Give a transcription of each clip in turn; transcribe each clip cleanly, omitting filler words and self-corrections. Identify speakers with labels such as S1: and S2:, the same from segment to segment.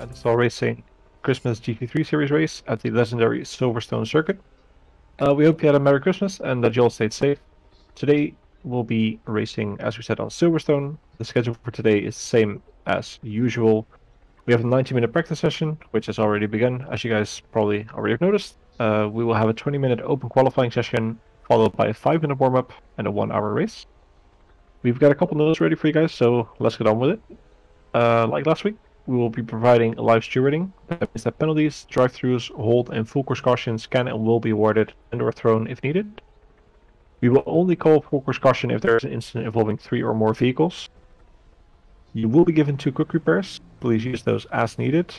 S1: Install Racing Christmas GT3 Series race at the legendary Silverstone circuit. We hope you had a Merry Christmas and that you all stayed safe. Today we'll be racing, as we said, on Silverstone. The schedule for today is the same as usual. We have a 90-minute practice session, which has already begun, as you guys probably already have noticed. We will have a 20-minute open qualifying session, followed by a 5-minute warm-up and a 1-hour race. We've got a couple notes ready for you guys, so let's get on with it. Like last week, we will be providing live stewarding. That means that penalties, drive-thrus, hold, and full course cautions can and will be awarded and/or thrown if needed. We will only call full course caution if there is an incident involving 3 or more vehicles. You will be given 2 quick repairs. Please use those as needed.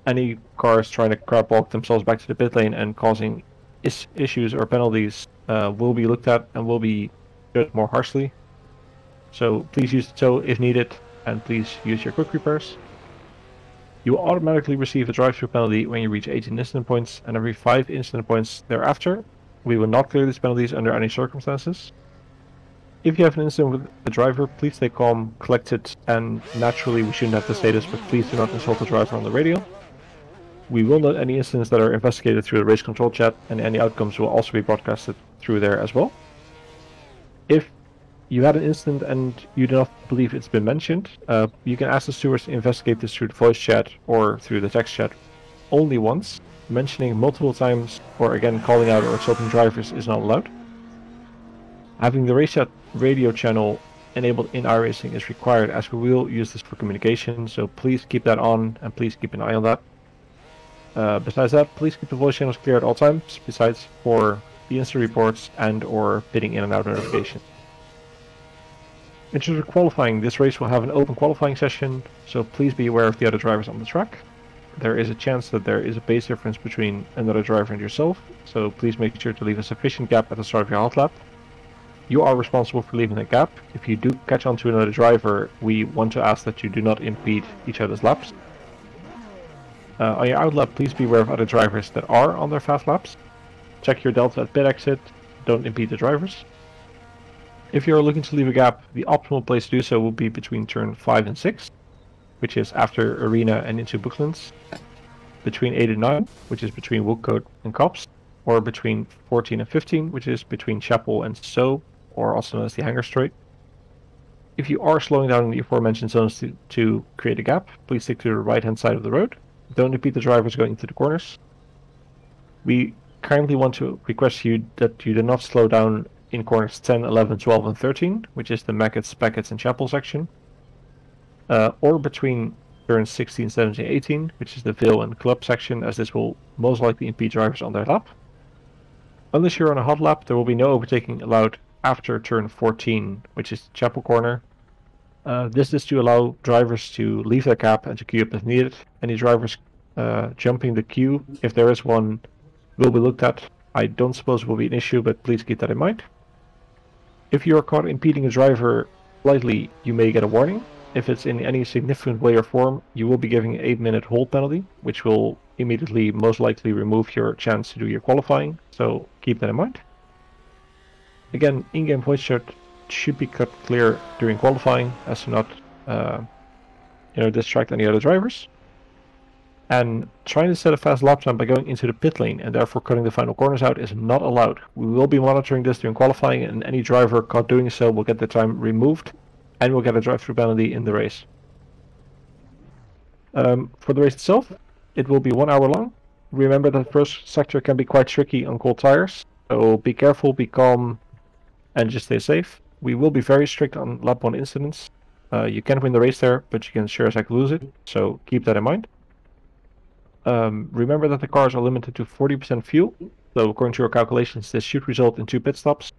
S1: Any cars trying to crab walk themselves back to the pit lane and causing issues or penalties will be looked at and will be judged more harshly. So please use the tow if needed, and please use your quick repairs. You will automatically receive a drive-thru penalty when you reach 18 incident points, and every 5 incident points thereafter. We will not clear these penalties under any circumstances. If you have an incident with the driver, please stay calm, collected, and naturally we shouldn't have to say this, but please do not insult the driver on the radio. We will note any incidents that are investigated through the race control chat, and any outcomes will also be broadcasted through there as well. If you had an incident and you do not believe it's been mentioned, you can ask the stewards to investigate this through the voice chat or through the text chat only once. Mentioning multiple times or again calling out or insulting drivers is not allowed. Having the race chat radio channel enabled in iRacing is required, as we will use this for communication, so please keep that on and please keep an eye on that. Besides that, please keep the voice channels clear at all times, besides for the incident reports and or pitting in and out notification. In terms of qualifying, this race will have an open qualifying session, so please be aware of the other drivers on the track. There is a chance that there is a pace difference between another driver and yourself, so please make sure to leave a sufficient gap at the start of your hot lap. You are responsible for leaving the gap. If you do catch on to another driver, we want to ask that you do not impede each other's laps. On your out lap, please be aware of other drivers that are on their fast laps. Check your delta at pit exit, don't impede the drivers. If you are looking to leave a gap, the optimal place to do so will be between turn 5 and 6, which is after Arena and into Booklands, between 8 and 9, which is between Woodcote and Cops, or between 14 and 15, which is between Chapel and Stowe, or also known as the Hangar Straight. If you are slowing down in the aforementioned zones to create a gap, please stick to the right-hand side of the road. Don't impede the drivers going into the corners. We kindly want to request you that you do not slow down in corners 10, 11, 12, and 13, which is the Mackett's, Beckett's, and Chapel section, or between turns 16, 17, 18, which is the Vale and Club section, as this will most likely impede drivers on their lap. Unless you're on a hot lap, there will be no overtaking allowed after turn 14, which is Chapel corner. This is to allow drivers to leave their gap and to queue up as needed. Any drivers jumping the queue, if there is one, will be looked at. I don't suppose it will be an issue, but please keep that in mind. If you are caught impeding a driver slightly, you may get a warning. If it's in any significant way or form, you will be given an 8-minute hold penalty, which will immediately most likely remove your chance to do your qualifying, so keep that in mind. Again, in-game voice chat should be cut clear during qualifying, as to not distract any other drivers. And trying to set a fast lap time by going into the pit lane and therefore cutting the final corners out is not allowed. We will be monitoring this during qualifying, and any driver caught doing so will get the time removed and will get a drive-through penalty in the race. For the race itself, it will be 1 hour long. Remember that the first sector can be quite tricky on cold tires, so be careful, be calm, and just stay safe. We will be very strict on lap 1 incidents. You can win the race there, but you can sure as heck lose it, so keep that in mind. Remember that the cars are limited to 40% fuel, so according to our calculations, this should result in 2 pit stops.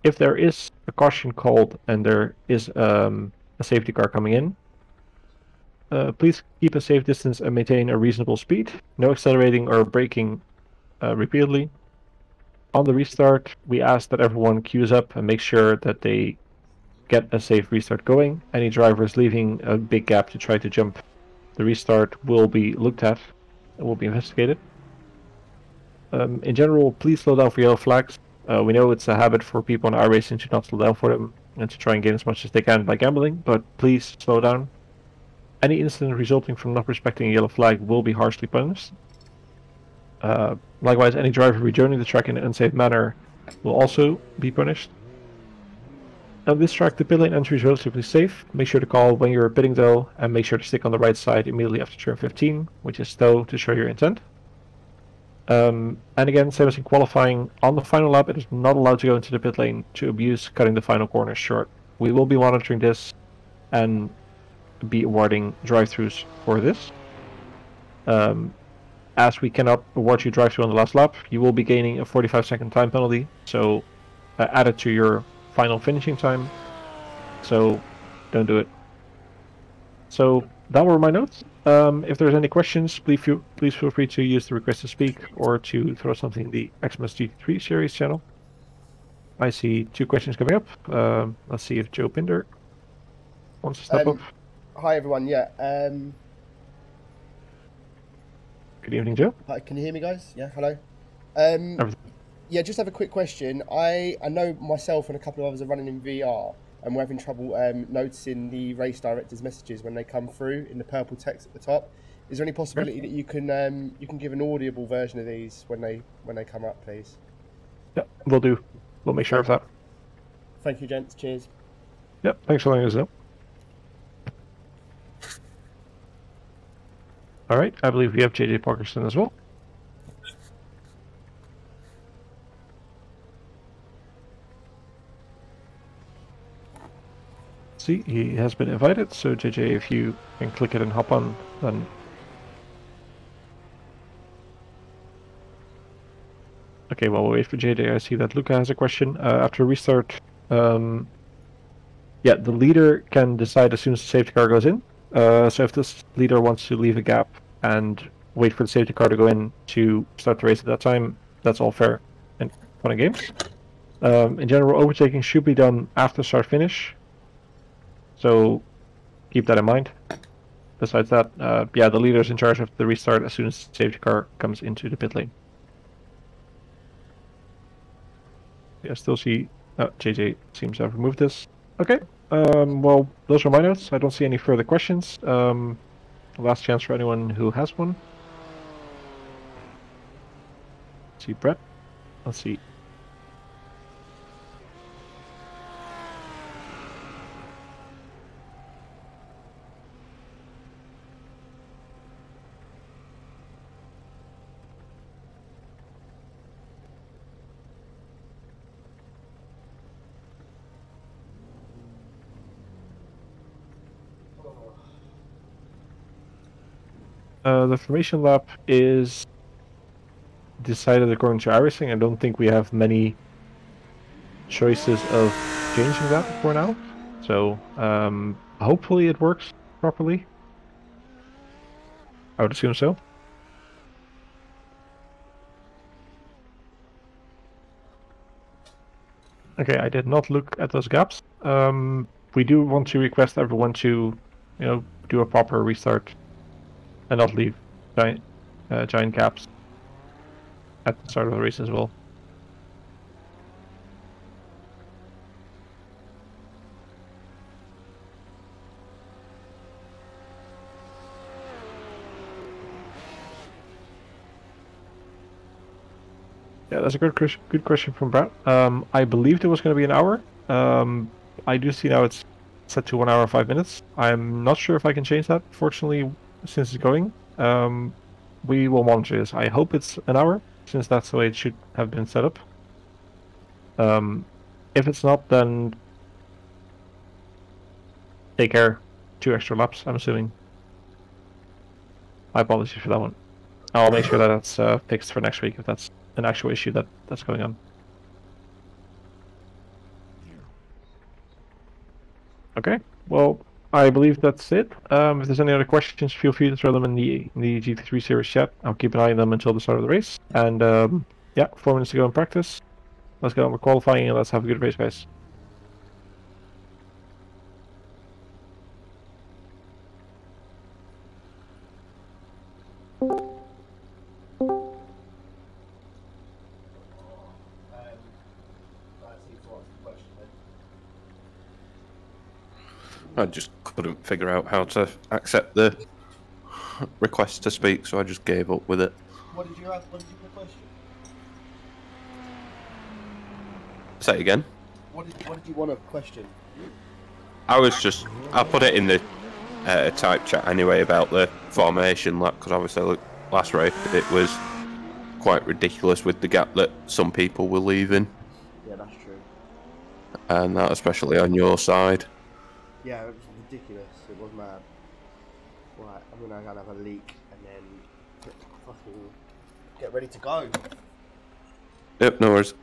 S1: If there is a caution called and there is a safety car coming in, please keep a safe distance and maintain a reasonable speed. No accelerating or braking repeatedly. On the restart, we ask that everyone queues up and make sure that they get a safe restart going. Any drivers leaving a big gap to try to jump the restart will be looked at and will be investigated. In general, please slow down for yellow flags. We know it's a habit for people in iRacing to not slow down for them and to try and gain as much as they can by gambling, but please slow down. Any incident resulting from not respecting a yellow flag will be harshly punished. Likewise, any driver rejoining the track in an unsafe manner will also be punished. On this track, the pit lane entry is relatively safe. Make sure to call when you're pitting though, and make sure to stick on the right side immediately after turn 15, which is though, to show your intent. And again, same as in qualifying, on the final lap, it is not allowed to go into the pit lane to abuse cutting the final corners short. We will be monitoring this and be awarding drive-thrus for this. As we cannot award you drive-thru on the last lap, you will be gaining a 45-second time penalty, so add it to your final finishing time, so don't do it. So that were my notes. If there's any questions, please feel free to use the request to speak or to throw something in the Xmas GT3 series channel. I see 2 questions coming up. Let's see if Joe Pinder wants to step up.
S2: Hi everyone, yeah.
S1: Good evening, Joe.
S2: Hi, can you hear me, guys? Yeah, hello. Yeah, just have a quick question. I know myself and a couple of others are running in VR, and we're having trouble noticing the race director's messages when they come through in the purple text at the top. Is there any possibility that you can give an audible version of these when they come up, please?
S1: Yeah, we'll do. We'll make sure of that.
S2: Thank you, gents. Cheers.
S1: Yep, thanks for letting us know. All right, I believe we have JJ Parkerson as well. See, he has been invited, so JJ, if you can click it and hop on, then... Okay, while we wait for JJ, I see that Luca has a question. After restart, yeah, the leader can decide as soon as the safety car goes in. So if this leader wants to leave a gap and wait for the safety car to go in to start the race at that time, that's all fair and fun and games. In general, overtaking should be done after start finish, so keep that in mind. Besides that, yeah, the leader is in charge of the restart as soon as the safety car comes into the pit lane. Yeah, still see JJ seems to have removed this. Okay. Well, those are my notes. I don't see any further questions. Last chance for anyone who has one. Let's see, Brett. Let's see. The formation lap is decided according to iRacing. I don't think we have many choices of changing that for now. So hopefully it works properly. I would assume so. Okay, I did not look at those gaps. We do want to request everyone to, do a proper restart and not leave giant gaps at the start of the race as well. Yeah, that's a good question from Brad. I believed it was going to be an hour. I do see now it's set to 1 hour and 5 minutes. I'm not sure if I can change that, fortunately, since it's going. We will monitor this. I hope it's an hour, since that's the way it should have been set up. If it's not, then take care. 2 extra laps, I'm assuming. My apologies for that one. I'll make sure that that's fixed for next week if that's an actual issue that's going on. Okay, well, I believe that's it. If there's any other questions, feel free to throw them in the GT3 series chat. I'll keep an eye on them until the start of the race. And yeah, 4 minutes to go in practice. Let's get on with qualifying and let's have a good race, guys.
S3: I just couldn't figure out how to accept the request to speak, so I just gave up with it.
S2: What did you have? What did you request?
S3: Say it again.
S2: What did you want to question?
S3: I put it in the type chat anyway about the formation lap, because obviously look, last race it was quite ridiculous with the gap that some people were leaving.
S2: Yeah, that's true.
S3: And that especially on your side.
S2: Yeah, it was ridiculous. It was mad. Right, I'm gonna have a leak and then fucking get ready to go.
S3: Yep, no worries.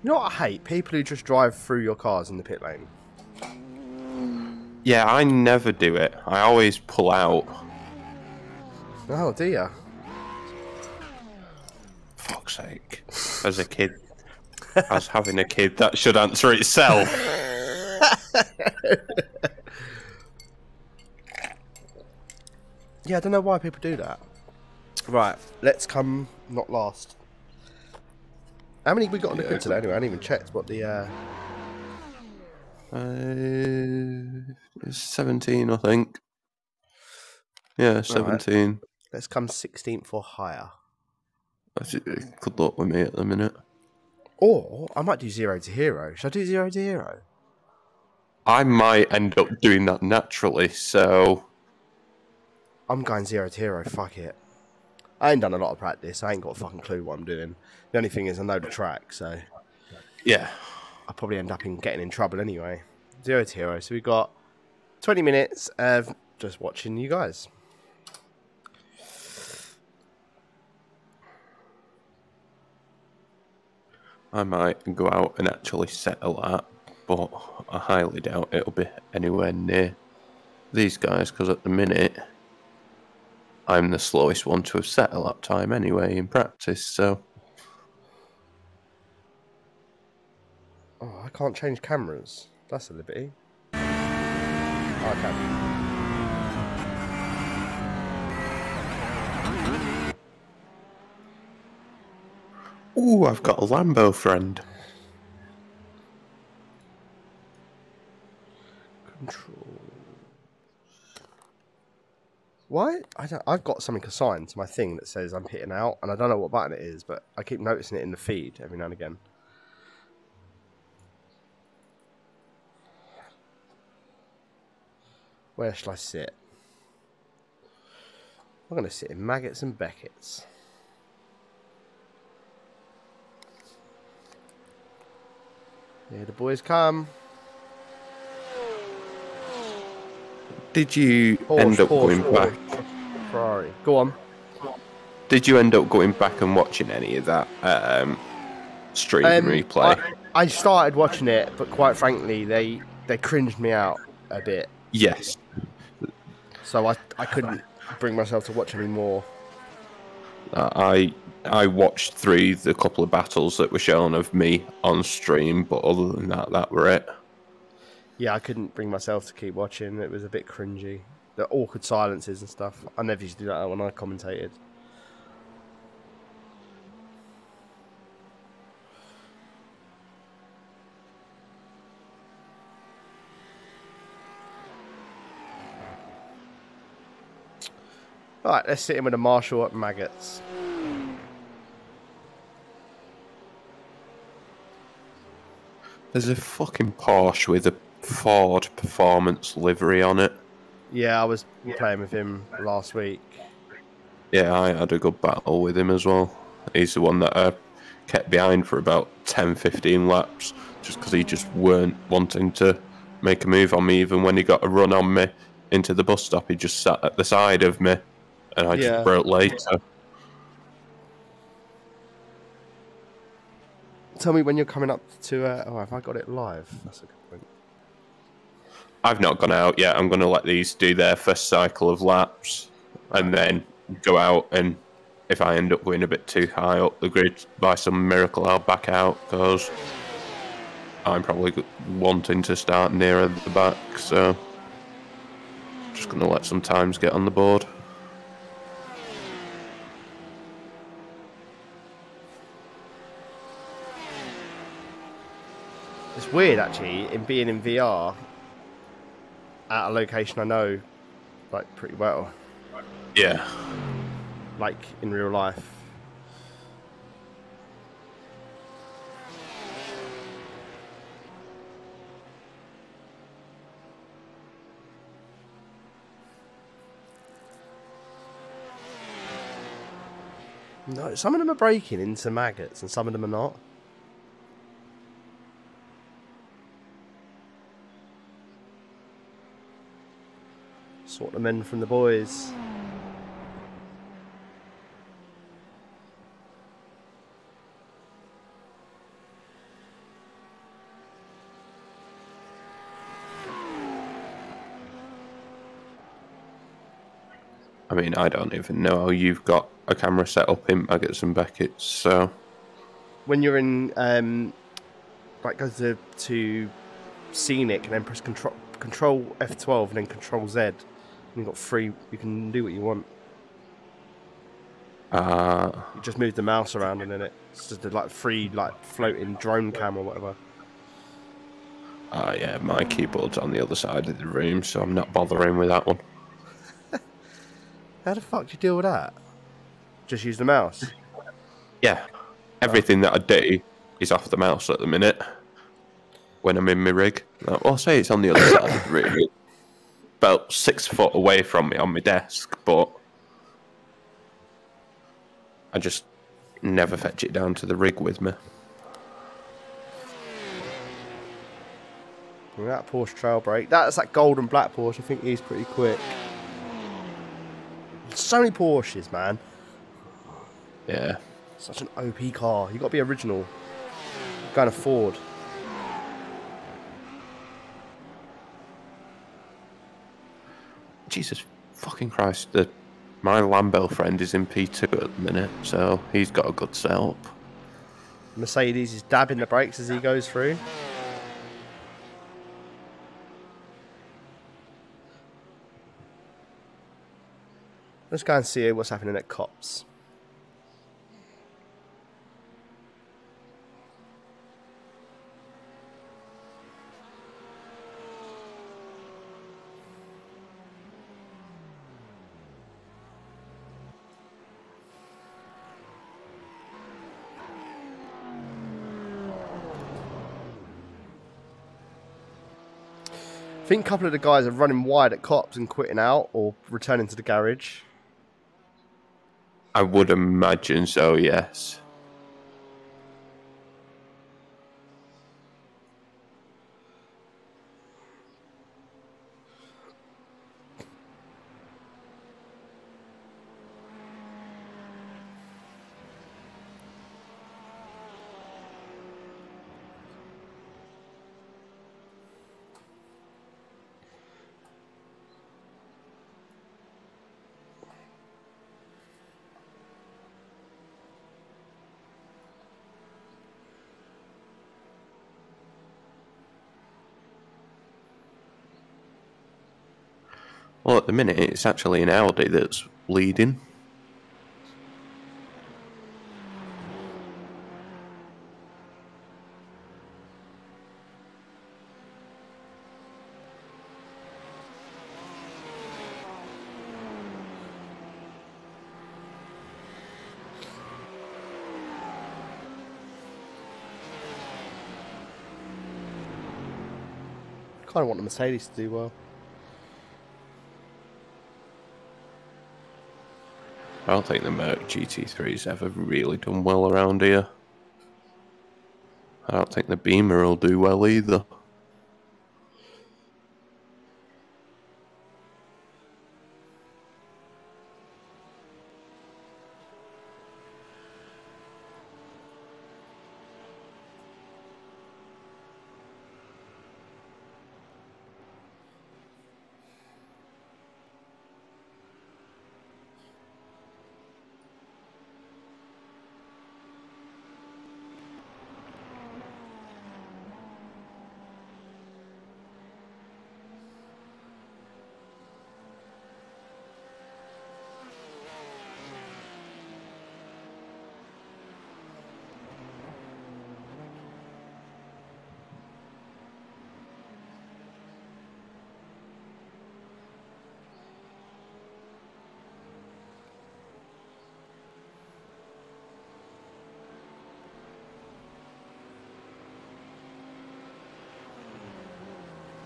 S2: You know what I hate? People who just drive through your cars in the pit lane.
S3: Yeah, I never do it. I always pull out.
S2: Oh, do you?
S3: Fuck's sake. As a kid, as having a kid, that should answer itself.
S2: Yeah, I don't know why people do that. Right, let's come not last. How many we got on the grid today anyway? I haven't even checked what the...
S3: It's 17, I think. Yeah, 17.
S2: Right. Let's come 16th or higher.
S3: Good luck with me at the minute.
S2: Or I might do 0 to hero. Should I do 0 to hero?
S3: I might end up doing that naturally, so...
S2: I'm going 0 to hero, fuck it. I ain't done a lot of practice. I ain't got a fucking clue what I'm doing. The only thing is I know the track, so...
S3: Yeah.
S2: I'll probably end up getting in trouble anyway. 0 to hero. So we've got 20 minutes of just watching you guys.
S3: I might go out and actually set a lap, but I highly doubt it'll be anywhere near these guys, because at the minute, I'm the slowest one to have set a lap time anyway in practice, so...
S2: Oh, I can't change cameras. That's a liberty. Oh, I can.
S3: Ooh, I've got a Lambo friend.
S2: Control. Why? I've got something assigned to my thing that says I'm hitting out, and I don't know what button it is, but I keep noticing it in the feed every now and again. Where shall I sit? I'm going to sit in Maggots and Beckett's. Here the boys come.
S3: Did you end up going back?
S2: Ferrari. Go on.
S3: Did you end up going back and watching any of that stream replay?
S2: I started watching it, but quite frankly, they cringed me out a bit.
S3: Yes.
S2: So I couldn't bring myself to watch any more.
S3: I watched through the couple of battles that were shown of me on stream, but other than that, that were it.
S2: Yeah, I couldn't bring myself to keep watching. It was a bit cringy. The awkward silences and stuff. I never used to do that when I commentated. Alright, let's sit in with a Marshall at Maggots.
S3: There's a fucking Porsche with a Ford Performance livery on it.
S2: Yeah, I was playing with him last week.
S3: Yeah, I had a good battle with him as well. He's the one that I kept behind for about 10-15 laps, just because he just weren't wanting to make a move on me. Even when he got a run on me into the bus stop, he just sat at the side of me, and I just broke later.
S2: Tell me when you're coming up to... oh, have I got it live? That's a good point.
S3: I've not gone out yet. I'm going to let these do their first cycle of laps, and then go out, and if I end up going a bit too high up the grid by some miracle, I'll back out, because I'm probably wanting to start nearer the back, so just going to let some times get on the board.
S2: It's weird, actually, in being in VR at a location I know, like, pretty well.
S3: Yeah.
S2: Like, in real life. No, some of them are breaking into Maggots and some of them are not. Sort the men from the boys.
S3: I mean, I don't even know how you've got a camera set up in Maggots and Beckett's, so...
S2: When you're in, like, go to Scenic and then press Control F12 and then Control Z, and you've got free, you can do what you want. You just move the mouse around and then it's just a, like, free, like, floating drone cam or whatever.
S3: Yeah, my keyboard's on the other side of the room, so I'm not bothering with that one.
S2: How the fuck do you deal with that? Just use the mouse?
S3: Yeah. Everything that I do is off the mouse at the minute. When I'm in my rig. Well, I'll say it's on the other side of the room. It's about 6 foot away from me on my desk, but I just never fetch it down to the rig with me.
S2: That Porsche trail brake. That's that gold and black Porsche. I think he's pretty quick. So many Porsches, man.
S3: Yeah.
S2: Such an OP car. You got to be original. Going to Ford.
S3: Jesus fucking Christ. My Lambo friend is in P2 at the minute, so he's got a good setup.
S2: Mercedes is dabbing the brakes as he goes through. Let's go and see what's happening at Cops. I think a couple of the guys are running wide at Cops and quitting out or returning to the garage.
S3: I would imagine so, yes. Well, at the minute, it's actually an Audi that's leading.
S2: Kind of want the Mercedes to do well.
S3: I don't think the Merc GT3's ever really done well around here. I don't think the Beamer will do well either.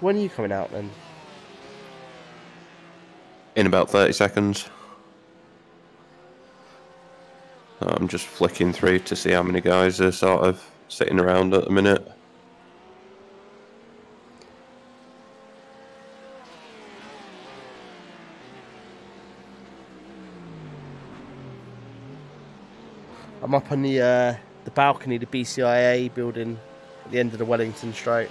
S2: When are you coming out then?
S3: In about 30 seconds. I'm just flicking through to see how many guys are sort of sitting around at the minute.
S2: I'm up on the balcony, the BCIA building at the end of the Wellington Straight.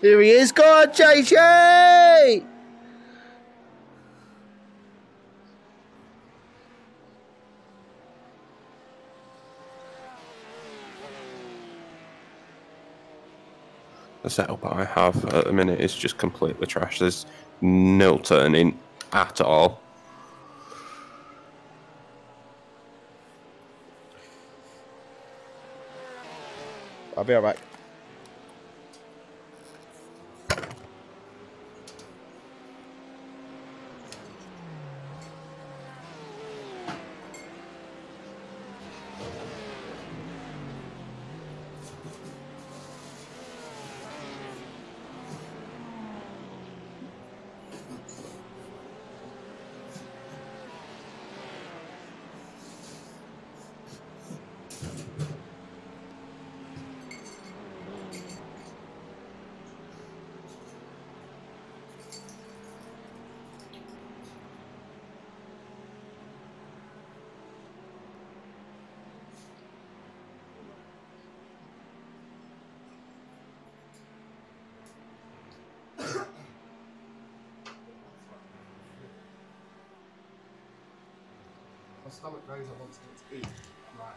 S2: Here he is, go on, JJ!
S3: The setup I have at the minute is just completely trash. There's no turning at all.
S2: I'll be right back. My stomach knows I want to eat. Right.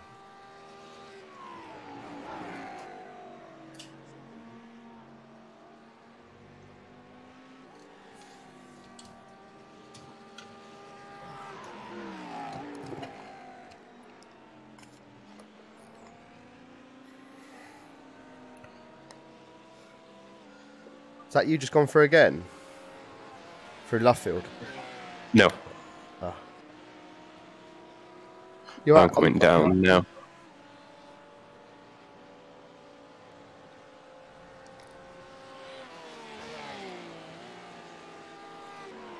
S2: Is that you just gone through again? Through Luffield?
S3: No.
S2: Oh.
S3: I'm coming down now.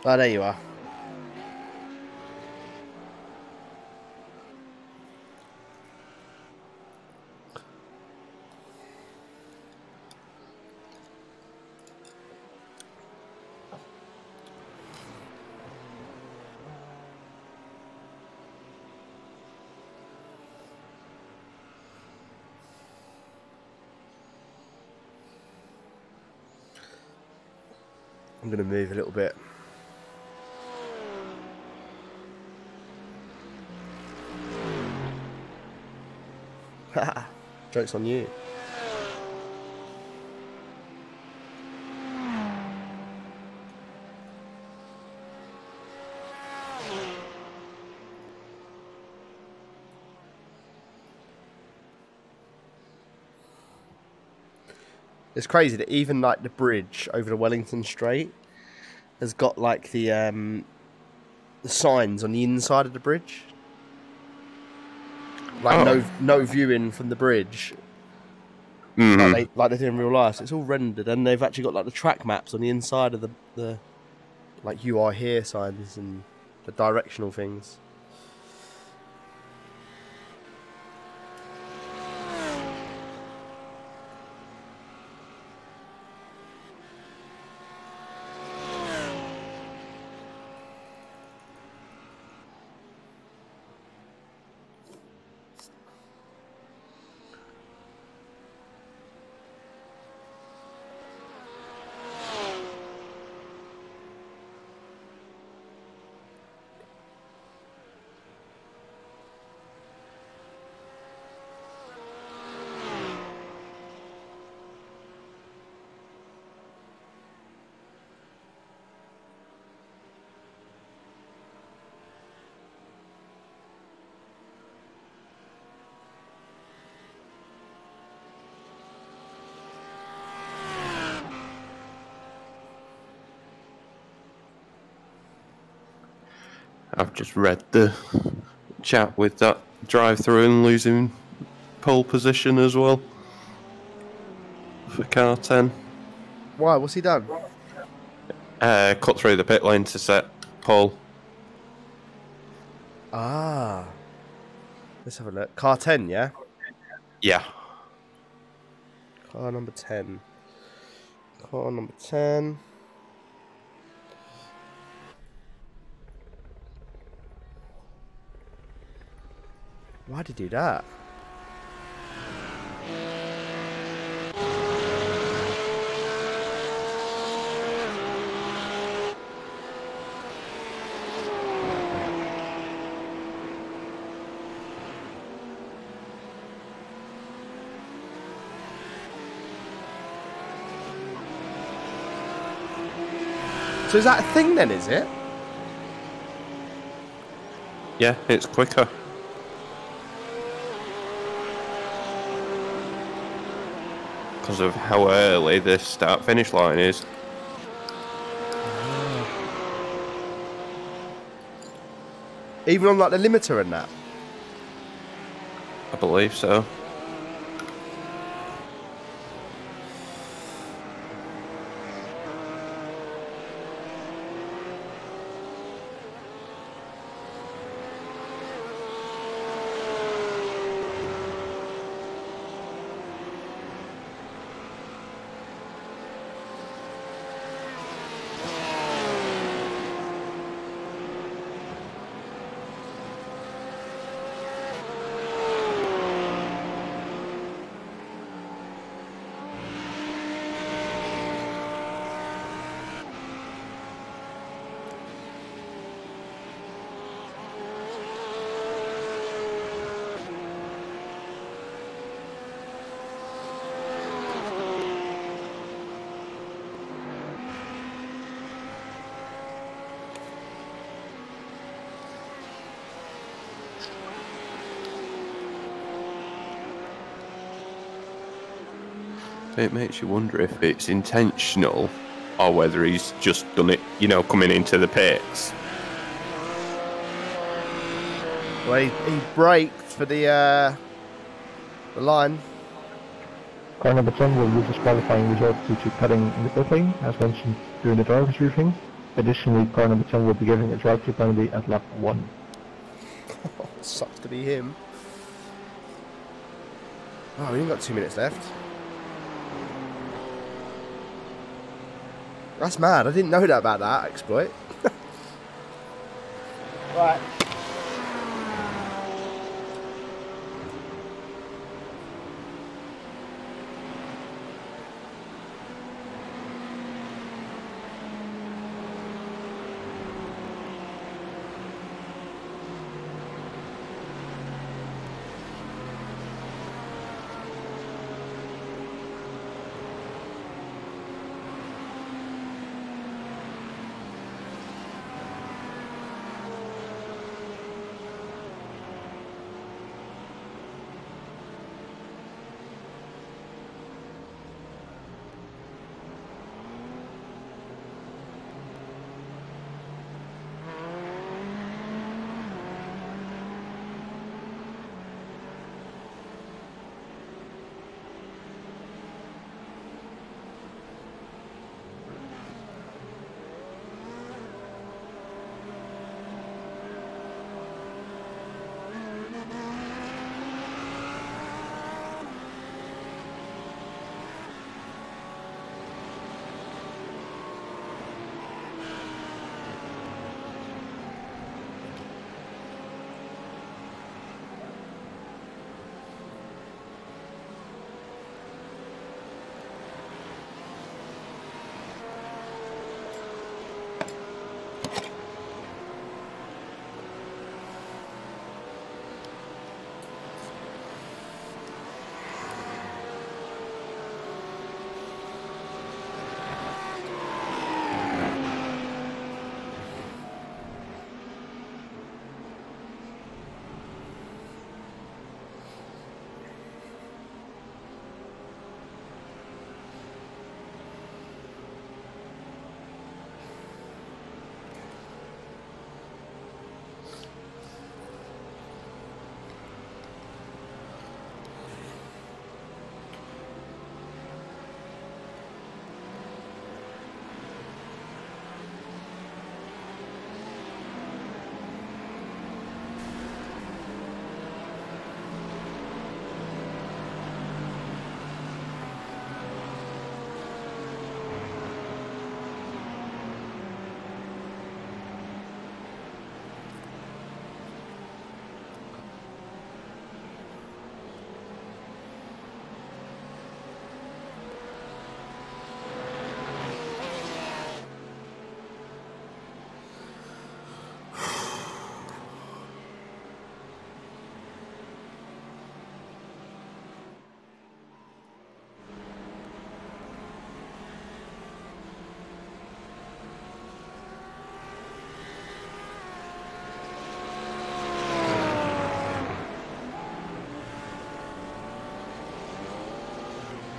S2: Oh, there you are. I'm going to move a little bit. Joke's on you. It's crazy that even like the bridge over the Wellington Strait has got like the signs on the inside of the bridge, like no viewing from the bridge, like they do in real life. So it's all rendered, and they've actually got like the track maps on the inside of the like "you are here" signs and the directional things.
S3: I've just read the chat with that drive-through and losing pole position as well for car 10.
S2: Why? What's he done?
S3: Cut through the pit lane to set pole.
S2: Ah. Let's have a look. Car 10, yeah?
S3: Yeah.
S2: Car number 10. Car number 10. Why'd he do that? So is that a thing then, is it?
S3: Yeah, it's quicker. Because of how early the start-finish line is.
S2: Even on like the limiter and that?
S3: I believe so. It makes you wonder if it's intentional or whether he's just done it, you know, coming into the pits.
S2: Well, he braked for the line.
S1: Car number 10 will lose his qualifying result due to cutting in the pit lane, as mentioned during the driver's briefing. Additionally, car number 10 will be given a drive-through penalty at lap 1.
S2: Sucks to be him. Oh, we've got 2 minutes left. That's mad. I didn't know that about that exploit. Right.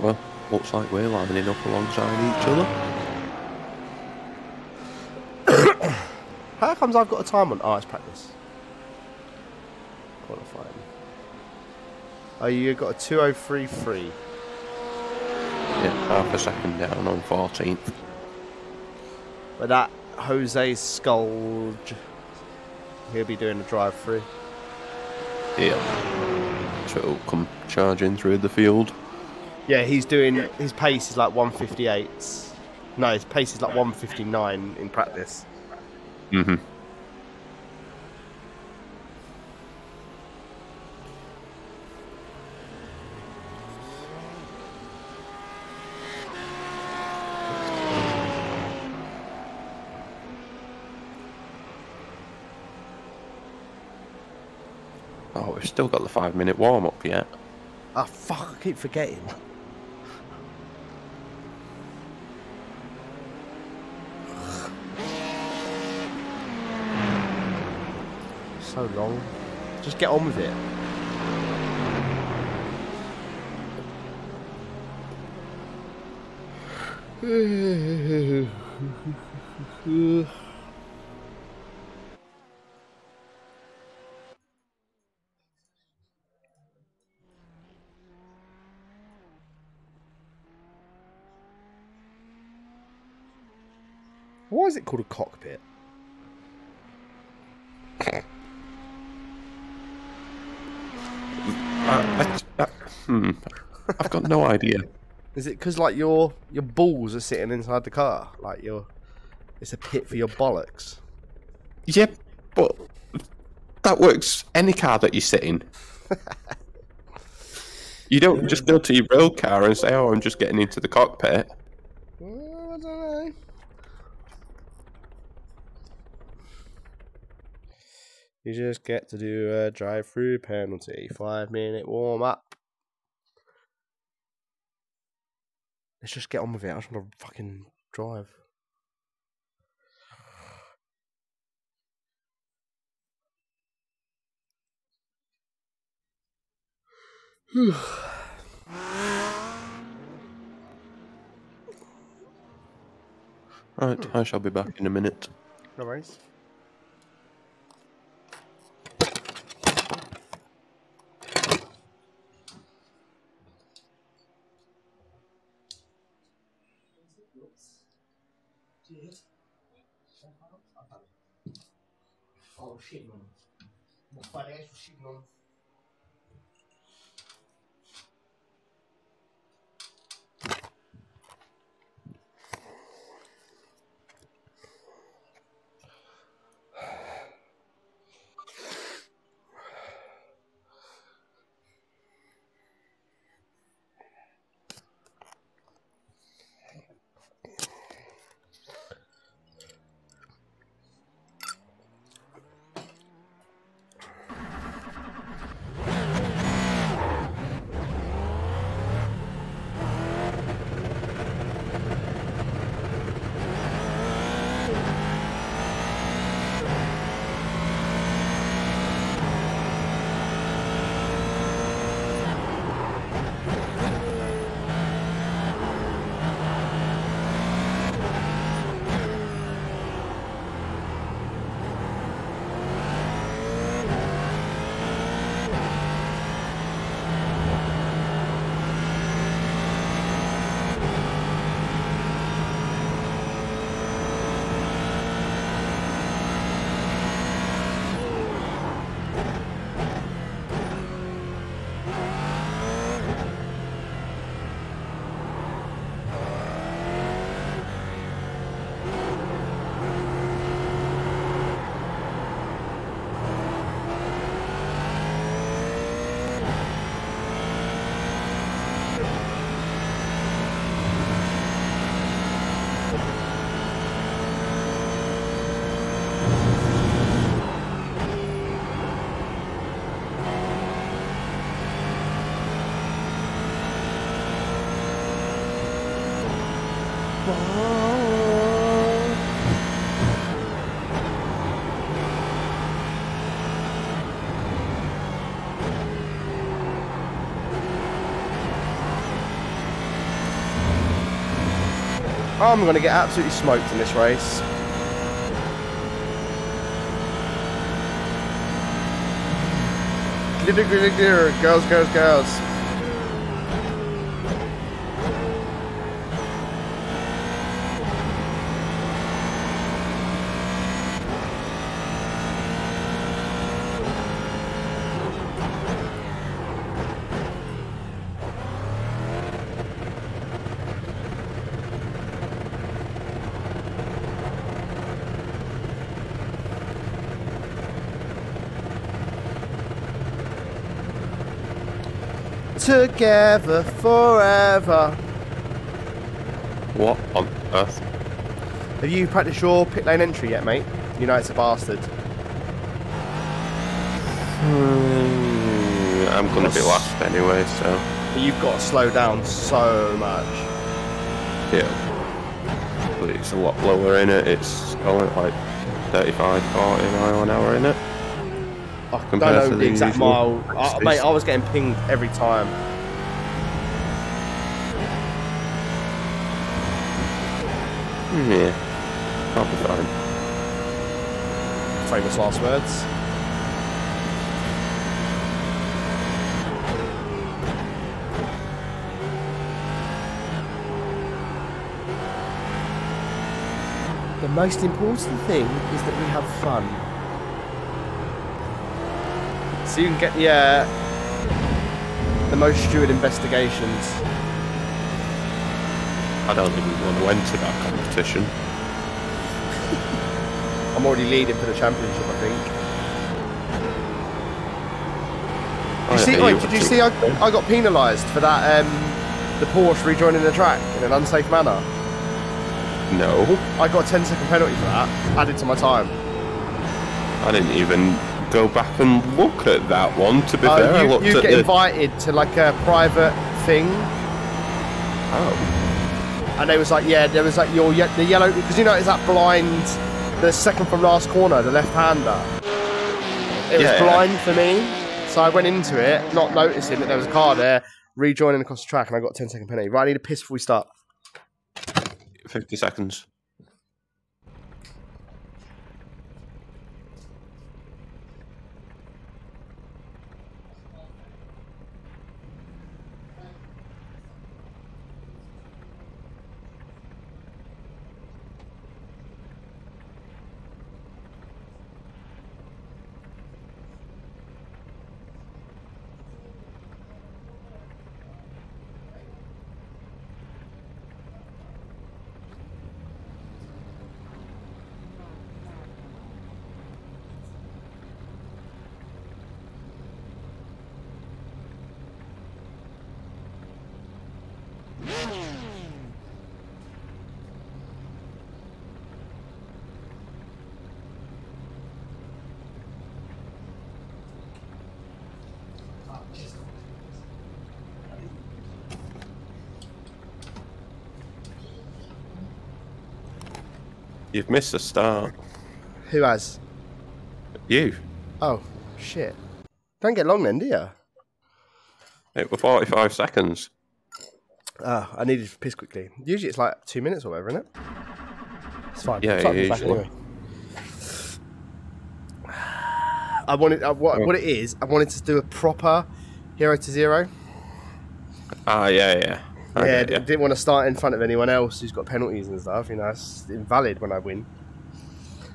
S3: Well, looks like we're lining up alongside each other.
S2: How comes I've got a time on? Oh, it's practice. Qualifying. Oh, you got a 2:03.3.
S3: Yeah, half a second down on 14th.
S2: But that Jose Sculge, he'll be doing a drive-through.
S3: Yeah. So it'll come charging through the field.
S2: Yeah, he's doing, his pace is like 1:58. No, his pace is like 1:59 in practice.
S3: Mm-hmm. Oh, we've still got the 5-minute warm-up yet.
S2: Ah, fuck, I keep forgetting. So long. Just get on with it. Why is it called a cockpit?
S3: I've got no idea.
S2: Is it because like your balls are sitting inside the car? Like it's a pit for your bollocks.
S3: Yeah, but that works any car that you sit in. You don't just go to your road car and say, "Oh, I'm just getting into the cockpit."
S2: Well, I don't know. You just get to do a drive-through penalty, 5-minute warm-up. Let's just get on with it. I just want to fucking drive.
S3: Right, I shall be back in a minute.
S2: No worries. Oh shit, man. What financial shit, man? I'm going to get absolutely smoked in this race. Glitter, glitter, glitter. Girls, girls, girls. Together forever.
S3: What on earth?
S2: Have you practiced your pit lane entry yet, mate? You know it's a bastard.
S3: I'm gonna be last anyway, so.
S2: You've got to slow down so much.
S3: Yeah. But it's a lot lower in it. It's going at like 35, 40 mile an hour in it.
S2: I don't know the exact mile. Mate, I was getting pinged every time.
S3: Yeah, I'll be fine.
S2: Famous last words. The most important thing is that we have fun. So you can get the most steward investigations.
S3: I don't even want to enter that competition.
S2: I'm already leading for the championship, I think. Did you see I got penalised for that, the Porsche rejoining the track in an unsafe manner?
S3: No.
S2: I got a 10-second penalty for that, added to my time.
S3: I didn't even go back and look at that one, to be fair.
S2: You get invited to like a private thing.
S3: Oh.
S2: And they was like, yeah, there was like the yellow, because you know it's that blind, the second from last corner, the left-hander. It was blind for me, so I went into it, not noticing that there was a car there, rejoining across the track, and I got a 10-second penalty. Right, I need a piss before we start.
S3: 50 seconds. You've missed the start.
S2: Who has?
S3: You.
S2: Oh, shit. Don't get long then, do you?
S3: It was 45 seconds.
S2: Ah, I needed to piss quickly. Usually it's like 2 minutes or whatever, isn't it? It's fine.
S3: Yeah, usually.
S2: Anyway. I wanted, what it is, I wanted to do a proper Hero to Zero.
S3: Ah, yeah.
S2: I didn't want to start in front of anyone else who's got penalties and stuff. You know, it's invalid when I win.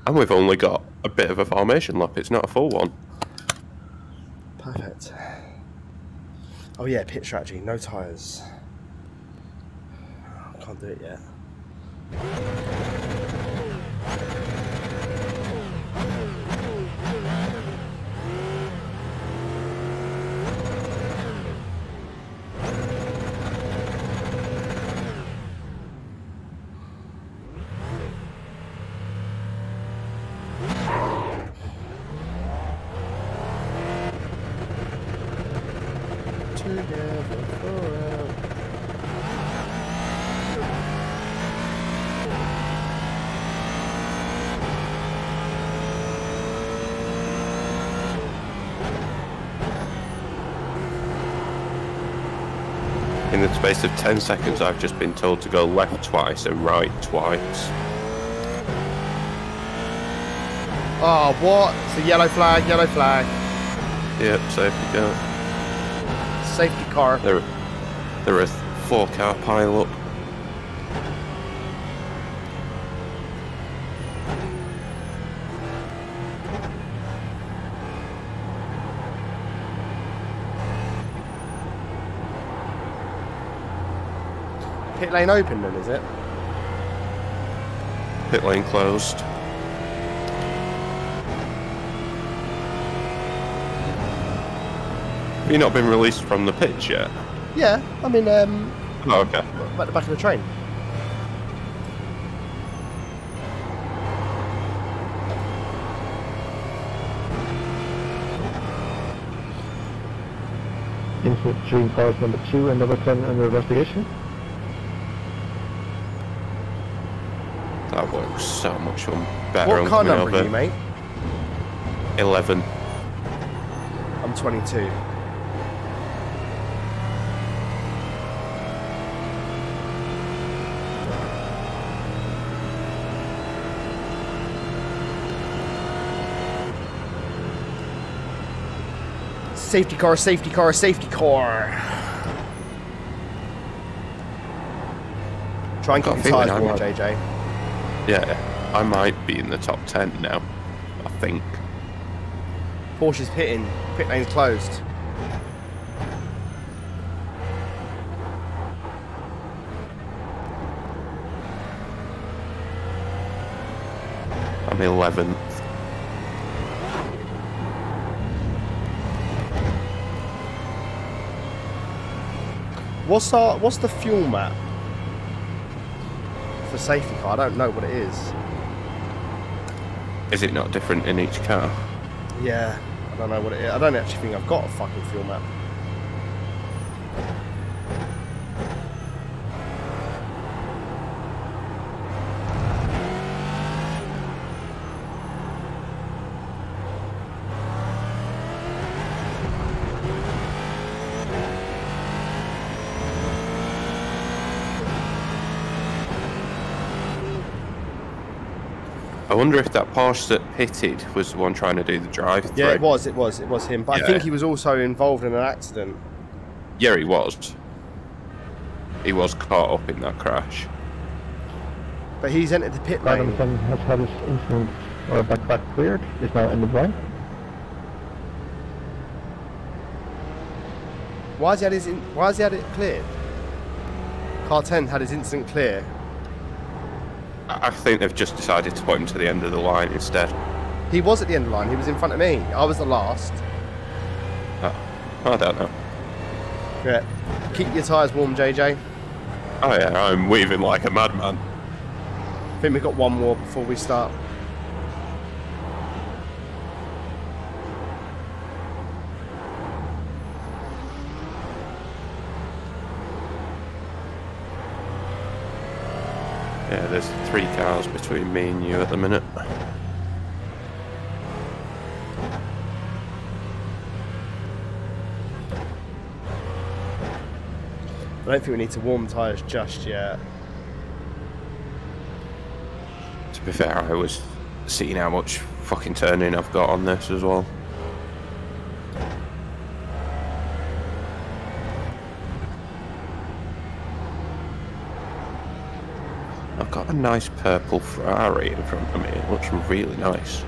S3: And we've only got a bit of a formation lap. It's not a full one.
S2: Perfect. Oh yeah, pit strategy. No tyres. Can't do it yet. Together forever.
S3: In the space of 10 seconds, I've just been told to go left twice and right twice.
S2: Oh, what? It's a yellow flag, yellow flag.
S3: Yep, safety car.
S2: Safety car.
S3: There are 4-car pile up.
S2: Pit lane open then, is it?
S3: Pit lane closed. Have you not been released from the pitch yet?
S2: Yeah, I mean,
S3: Oh, okay.
S2: at the back of the train.
S1: Incident between cars number 2 and number 10 under investigation.
S3: That works so much better.
S2: What car number are you, mate?
S3: 11.
S2: I'm 22. Safety car, safety car, safety car. Try and keep your tyres warm, JJ.
S3: Yeah, I might be in the top 10 now. I think.
S2: Porsche's pitting. Pit lane's closed.
S3: I'm 11th.
S2: What's the fuel map for safety car? I don't know what it is.
S3: Is it not different in each car?
S2: Yeah, I don't know what it is. I don't actually think I've got a fucking fuel map.
S3: I wonder if that Porsche that pitted was the one trying to do the drive-through.
S2: Yeah, it was him. But yeah. I think he was also involved in an accident.
S3: Yeah, he was. He was caught up in that crash.
S2: But he's entered the pit lane.
S1: Adam has had his incident or backpack cleared. Is now in the blind.
S2: Why has he had it cleared? Car 10 had his incident clear.
S3: I think they've just decided to put him to the end of the line instead.
S2: He was at the end of the line. He was in front of me. I was the last.
S3: Oh, I don't know.
S2: Yeah. Keep your tyres warm, JJ.
S3: Oh yeah, I'm weaving like a madman.
S2: I think we've got one more before we start.
S3: Yeah, there's 3 cars between me and you at the minute.
S2: I don't think we need to warm tyres just yet.
S3: To be fair, I was seeing how much fucking turning I've got on this as well. I've got a nice purple Ferrari in front of me. It looks really nice.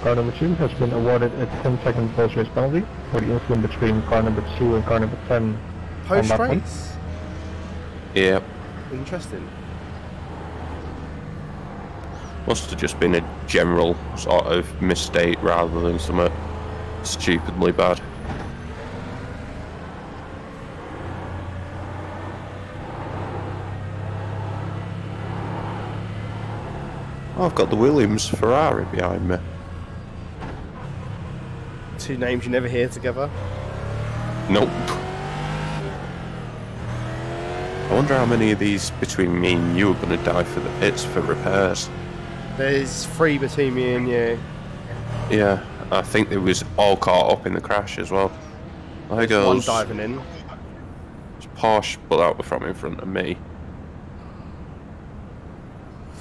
S1: Car number 2 has been awarded a 10-second post-race penalty for the incident between car number 2 and car number 10.
S2: Post-race?
S3: Yep.
S2: Interesting.
S3: Must have just been a general sort of mistake rather than something stupidly bad. Oh, I've got the Williams Ferrari behind me.
S2: 2 names you never hear together.
S3: Nope. I wonder how many of these between me and you are going to die for the pits for repairs.
S2: There's 3 between me and you.
S3: Yeah, I think they was all caught up in the crash as well. There goes.
S2: One diving in.
S3: Porsche, but that was from in front of me.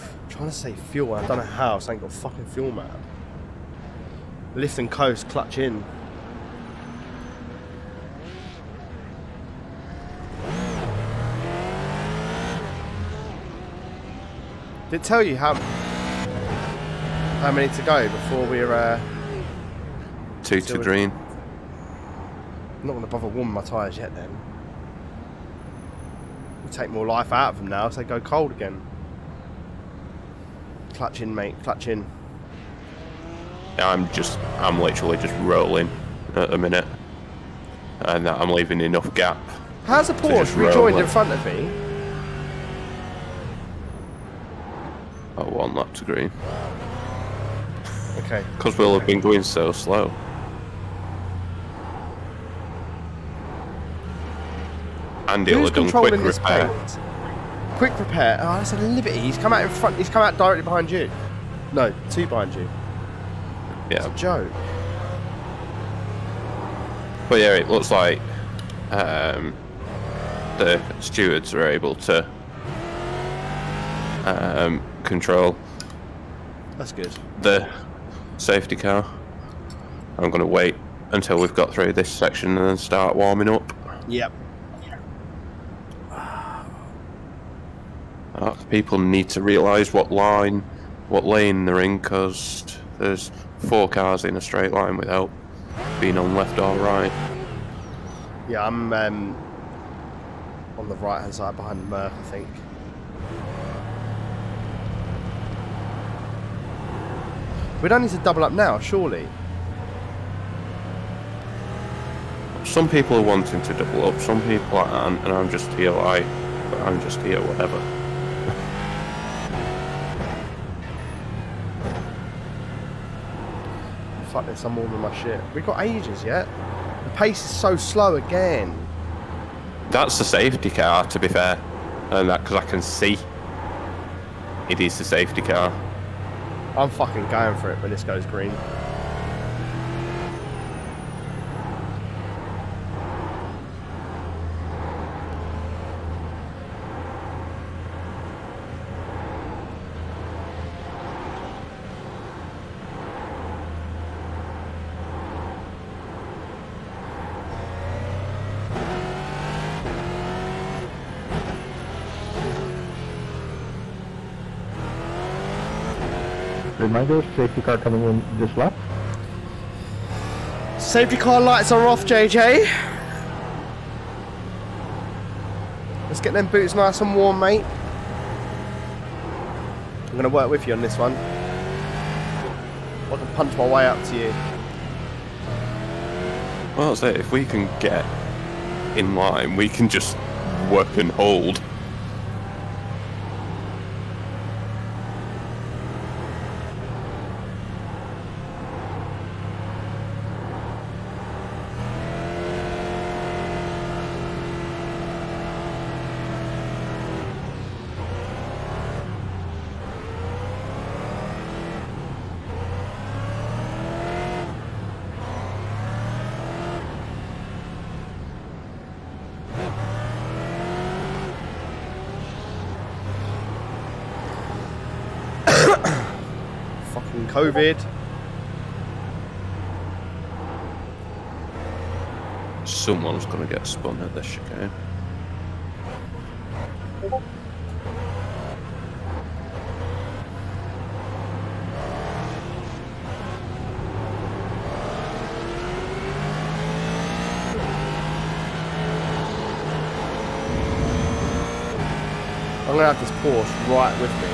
S2: I'm trying to save fuel. I don't know how. So I ain't got fucking fuel map. Lift and coast, clutch in. Did it tell you how many to go before we're
S3: 2 to green.
S2: I'm not going to bother warming my tyres yet then. We'll take more life out of them now so they go cold again. Clutch in, mate, clutch in.
S3: Yeah, I'm literally just rolling at the minute. And I'm leaving enough gap.
S2: How's the Porsche rejoined in front of me?
S3: Oh, 1 lap to green.
S2: Okay.
S3: Because we'll have been going so slow. Andy will have done quick repair.
S2: Quick repair. Oh, that's a liberty. He's come out in front. He's come out directly behind you. No, 2 behind you.
S3: Yeah.
S2: It's a joke.
S3: But yeah, it looks like the stewards are able to control.
S2: That's good.
S3: The safety car. I'm going to wait until we've got through this section and then start warming up.
S2: Yep.
S3: People need to realise what lane they're in, because there's 4 cars in a straight line without being on left or right.
S2: Yeah, I'm on the right hand side behind the Merc, I think. We don't need to double up now, surely.
S3: Some people are wanting to double up, some people aren't, and I'm just here whatever.
S2: Fuck this, I'm warming my shit. We've got ages yet. The pace is so slow again.
S3: That's the safety car, to be fair, and that because I can see it is the safety car.
S2: I'm fucking going for it when this goes green.
S1: Reminder, safety car coming in this lap.
S2: Safety car lights are off, JJ. Let's get them boots nice and warm, mate. I'm going to work with you on this one. I can punch my way up to you.
S3: Well, that's it. If we can get in line, we can just work and hold.
S2: COVID.
S3: Someone's going to get spun at this chicane.
S2: I'm going to have this Porsche right with me.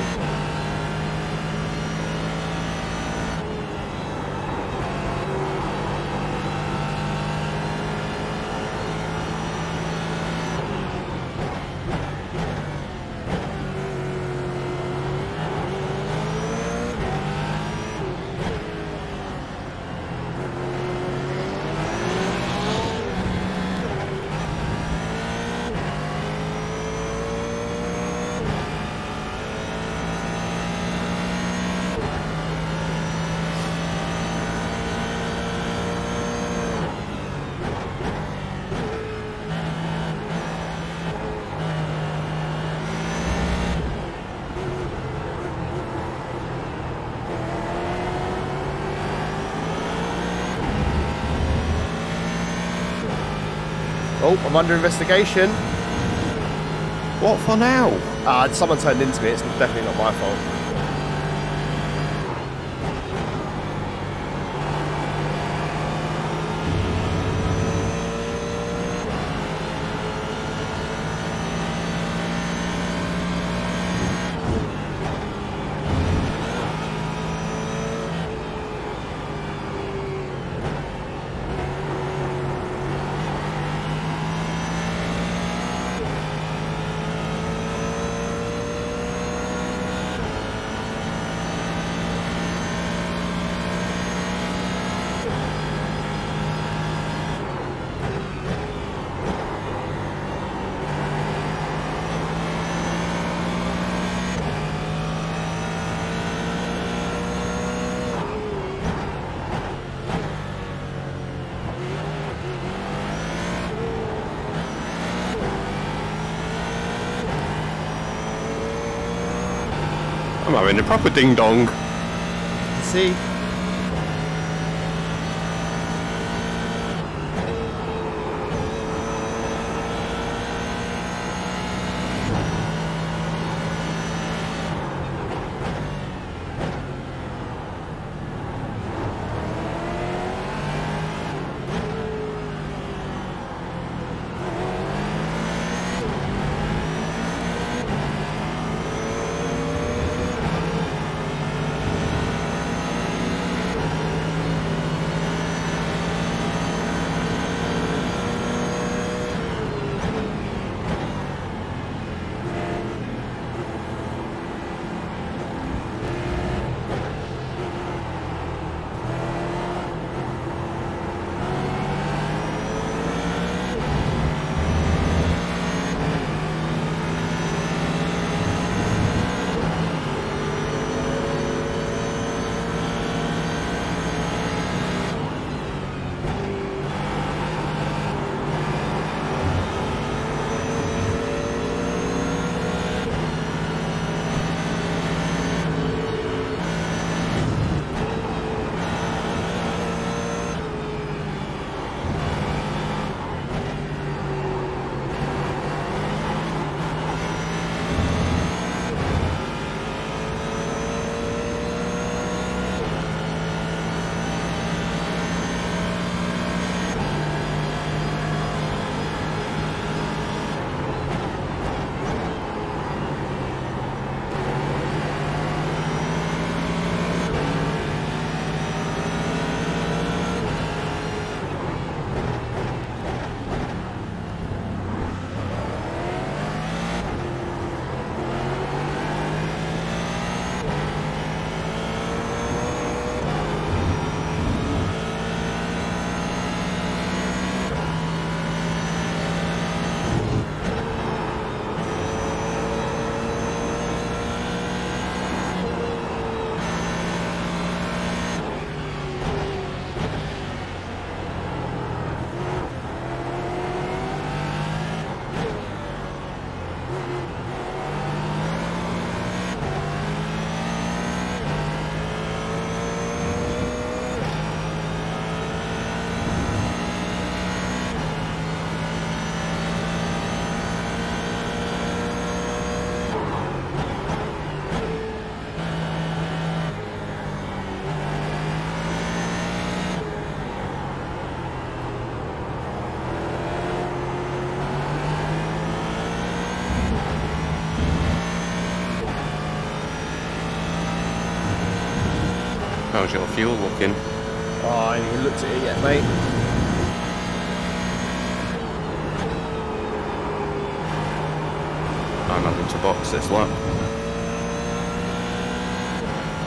S2: Oh, I'm under investigation.
S3: What for now?
S2: Someone turned into me. It's definitely not my fault.
S3: I'm having a proper ding dong.
S2: See?
S3: How's your fuel looking?
S2: Oh, I ain't even looked at it yet, mate.
S3: I'm having to box this lap.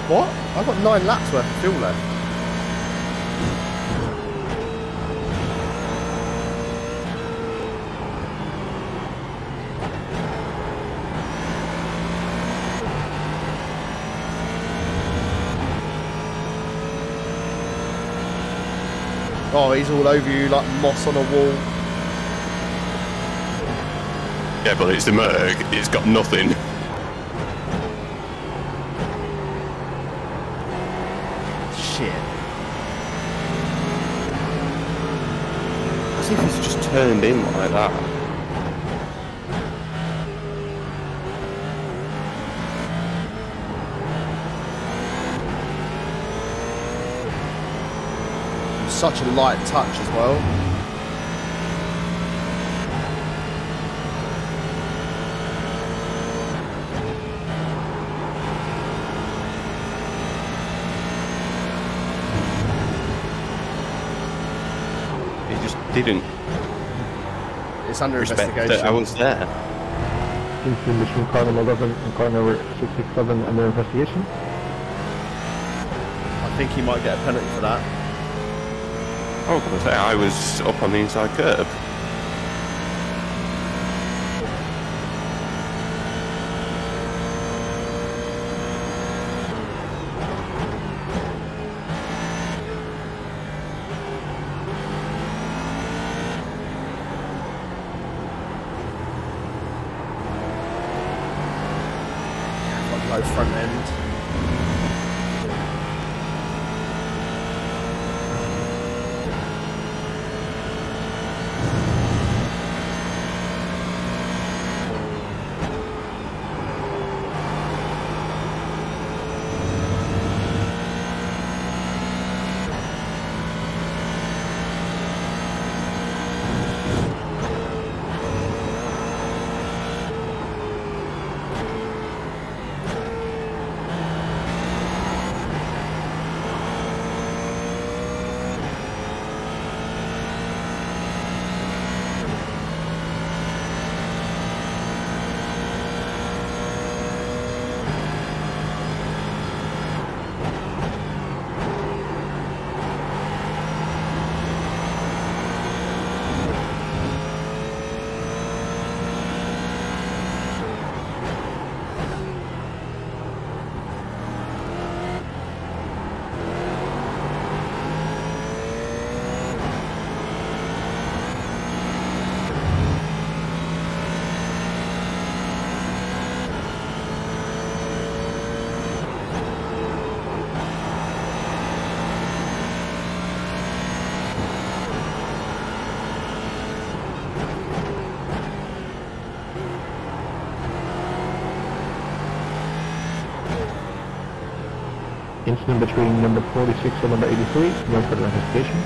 S2: What? I've got 9 laps worth of fuel left. Oh, he's all over you like moss on a wall.
S3: Yeah, but it's the Merc. It's got nothing.
S2: Shit.
S3: see if he's just turned in like that.
S2: Such a light touch as well.
S3: He just didn't.
S2: It's under
S3: Respect
S2: investigation.
S3: that I was there.
S1: Incident between car number 11 and car number 667 under investigation.
S2: I think he might get a penalty for that.
S3: I was going to say, I was up on the inside curb.
S2: Low front end.
S1: Incident between number 46 and number 83, no further investigation.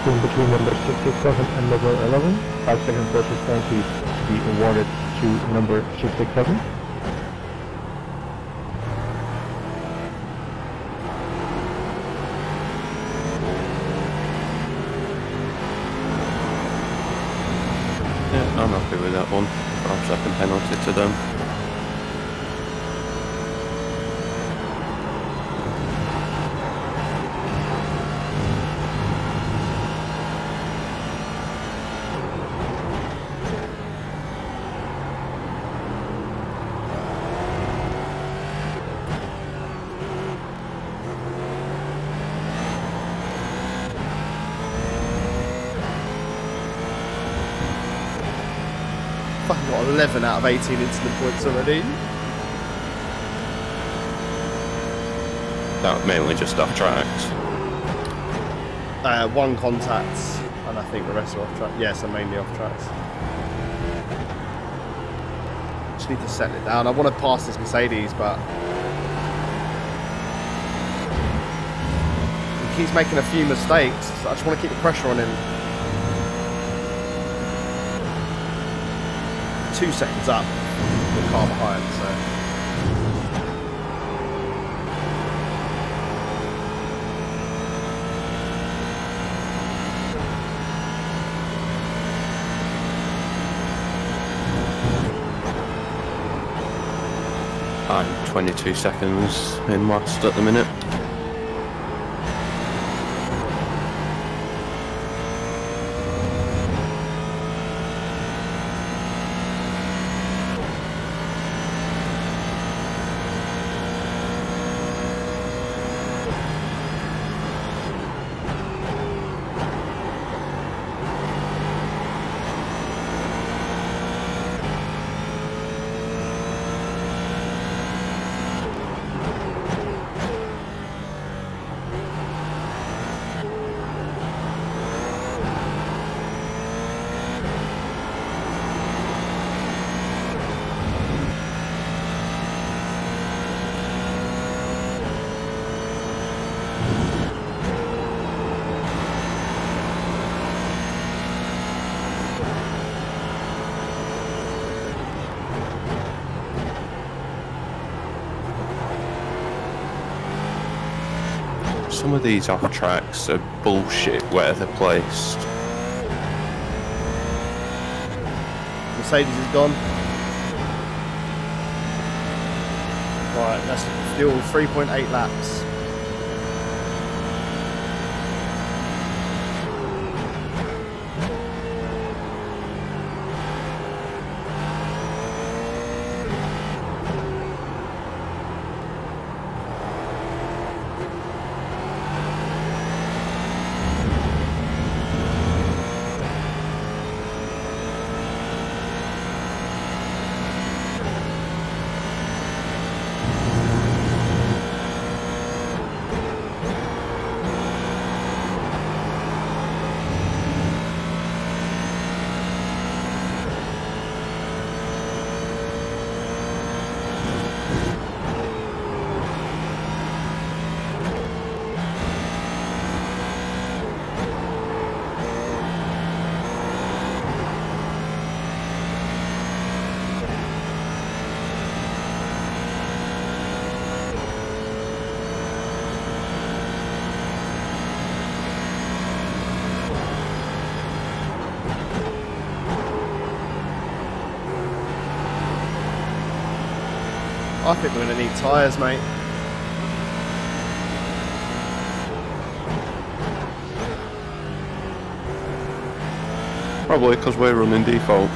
S1: Between number 667 and number 11, 5-second process penalty to be awarded to number 667.
S3: Yeah, I'm happy with that one. 5-second penalty to them.
S2: Fucking got 11 out of 18 incident points already.
S3: That mainly just off tracks.
S2: One contact, and I think the rest are off track. Yeah, so mainly off tracks. Just need to settle it down. I want to pass this Mercedes, but he keeps making a few mistakes. So I just want to keep the pressure on him. 2 seconds up, the car behind, so.
S3: I'm 22 seconds in last at the minute. Some of these off tracks are bullshit where they're placed.
S2: Mercedes is gone. Right, that's still 3.8 laps. I think we're going to need tyres, mate.
S3: Probably because we're running default.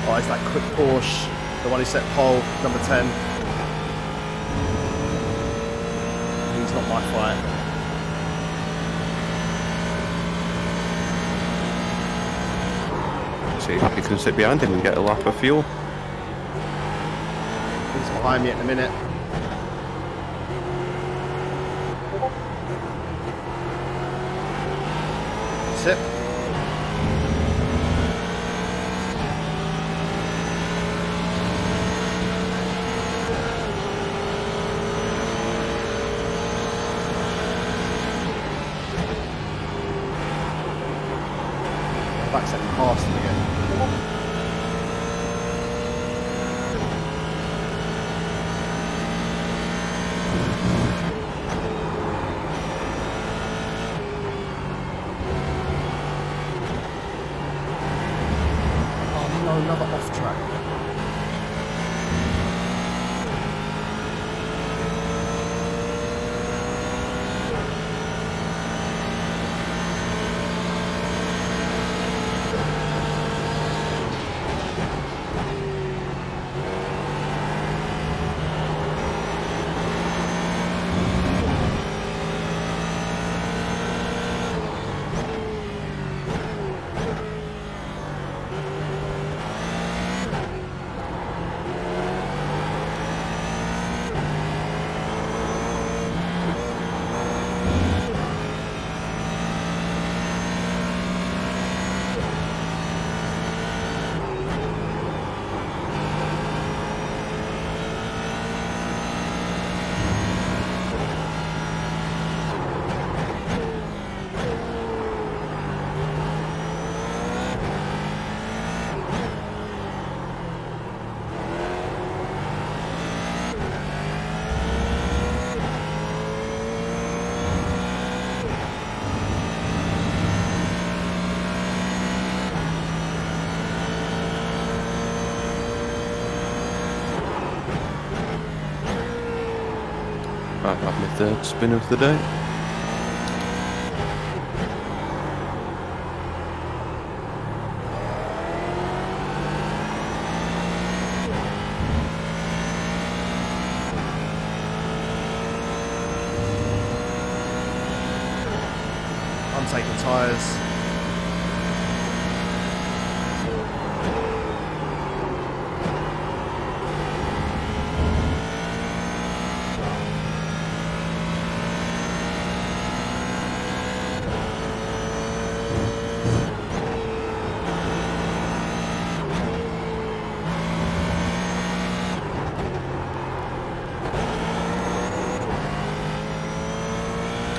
S2: Oh, it's that quick Porsche, the one who set pole, number 10. He's not my fight.
S3: See if you can sit behind him and get a lap of fuel.
S2: He's behind me at the minute. Sit. Back second past him again. Oh no, another off track.
S3: third spin of the day.
S4: I'm taking tyres.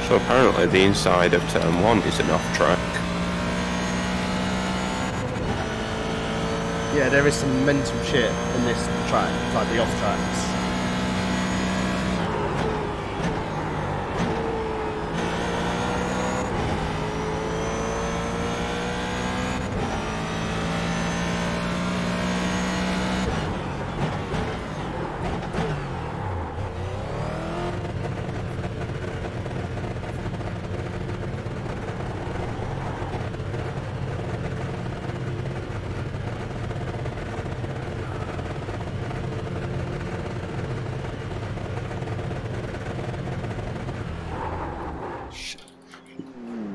S3: So apparently the inside of turn 1 is an off-track.
S4: Yeah, there is some mental shit in this track, like the off tracks.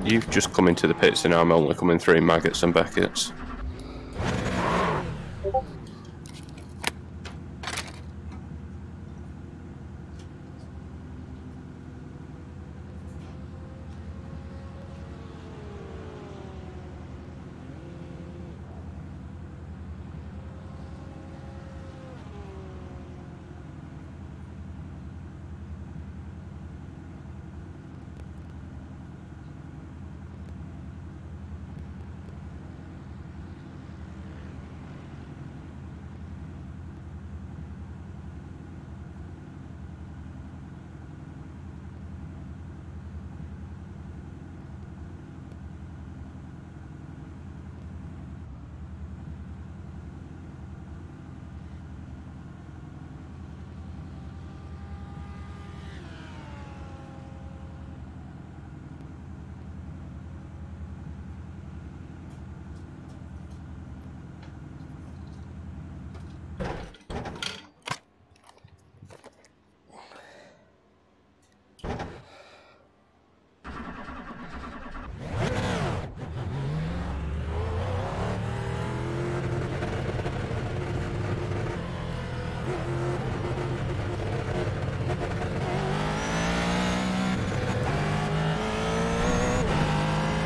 S3: You've just come into the pits and I'm only coming through maggots and Beckett's.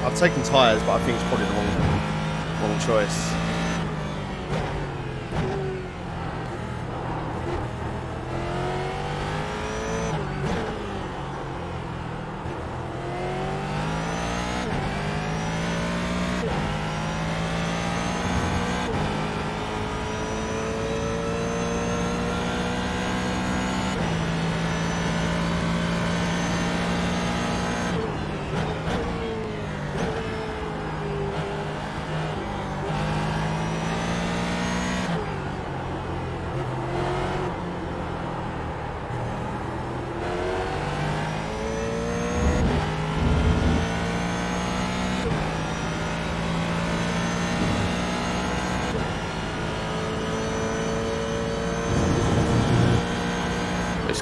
S4: I've taken tyres, but I think it's probably the wrong choice.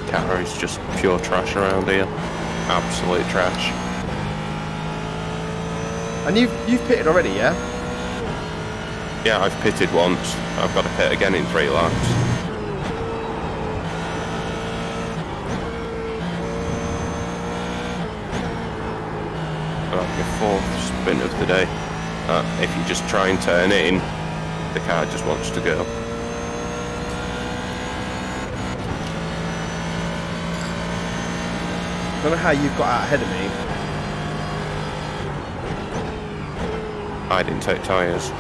S3: Car is just pure trash around here. Absolute trash.
S4: And you've pitted already, yeah?
S3: Yeah, I've pitted once. I've got to pit again in 3 laps. Your 4th spin of the day. If you just try and turn in, the car just wants to go.
S4: I don't know how you've got out ahead of me.
S3: I didn't take tyres.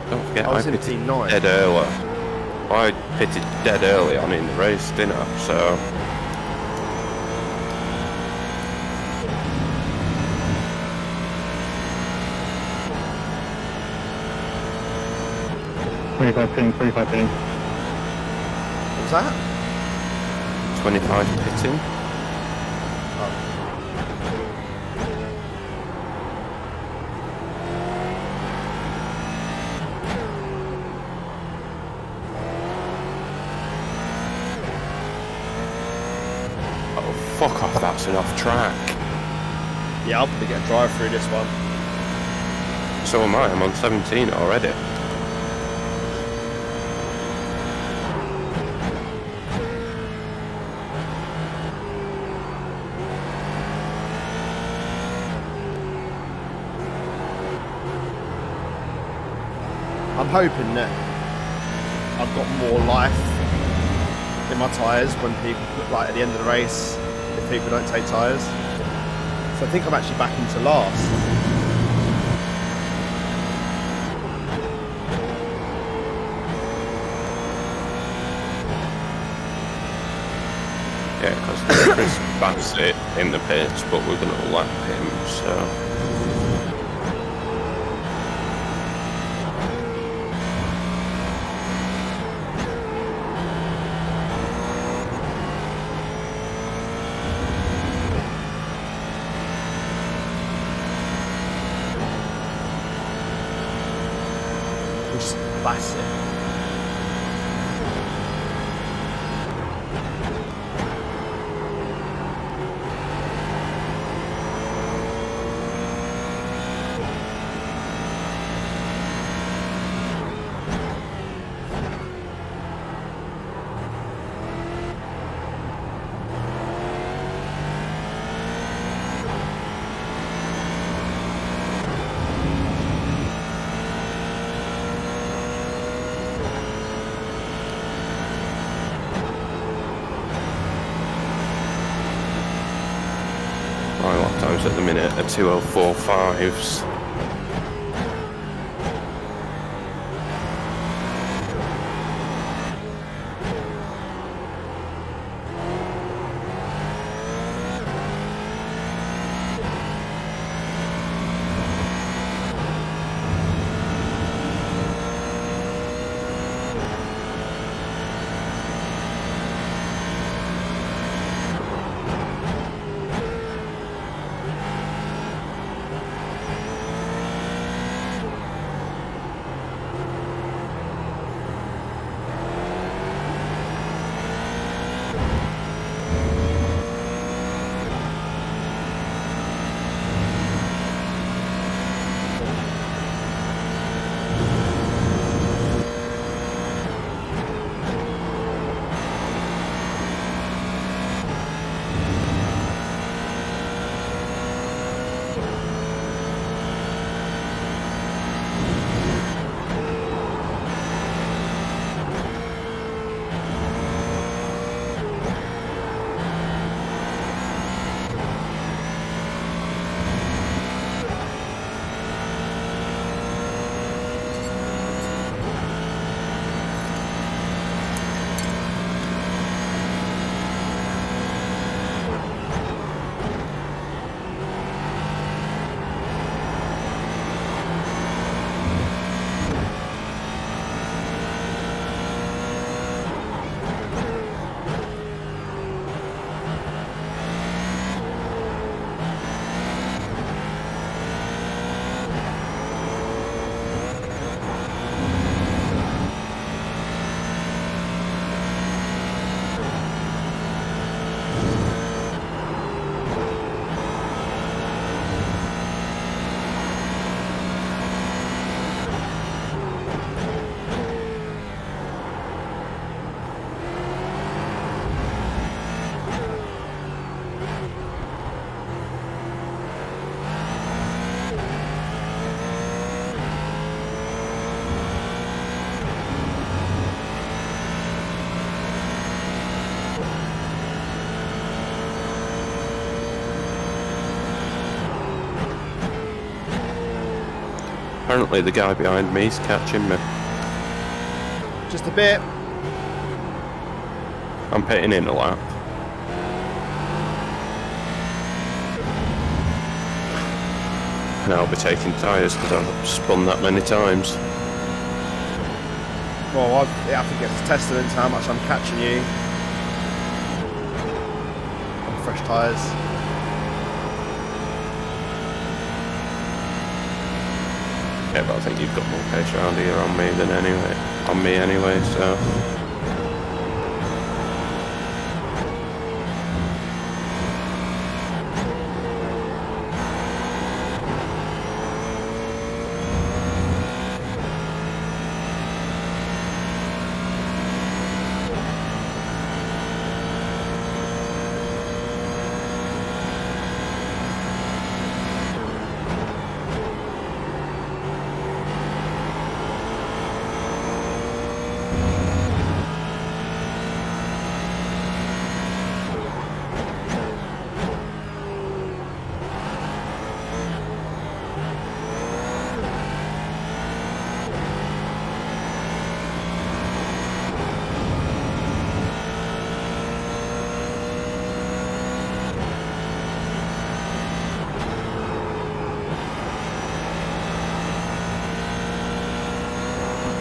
S3: Don't forget,
S4: I was in
S3: pitted
S4: T9.
S3: dead early. I pitted dead early on in the race, didn't I? So
S1: 25 ping, 25 ping.
S4: What was that?
S3: 25 pitting. Oh, fuck off, that's an off track.
S4: Yeah, I'll probably get a drive through this one.
S3: So am I, I'm on 17 already.
S4: I'm hoping that I've got more life in my tyres when people, like at the end of the race, if people don't take tyres. So I think I'm actually back into last.
S3: Yeah, because Chris Bassett in the pits, but we're going to lap him, so...
S4: Just Bassett.
S3: My lap times at the minute are 2:04.5s. Apparently the guy behind me is catching me.
S4: Just a bit.
S3: I'm pitting in a lap. And I'll be taking tyres because I've spun that many times.
S4: Well, I think it's testament to how much I'm catching you on fresh tyres.
S3: Yeah, but I think you've got more pace around here on me anyway, so.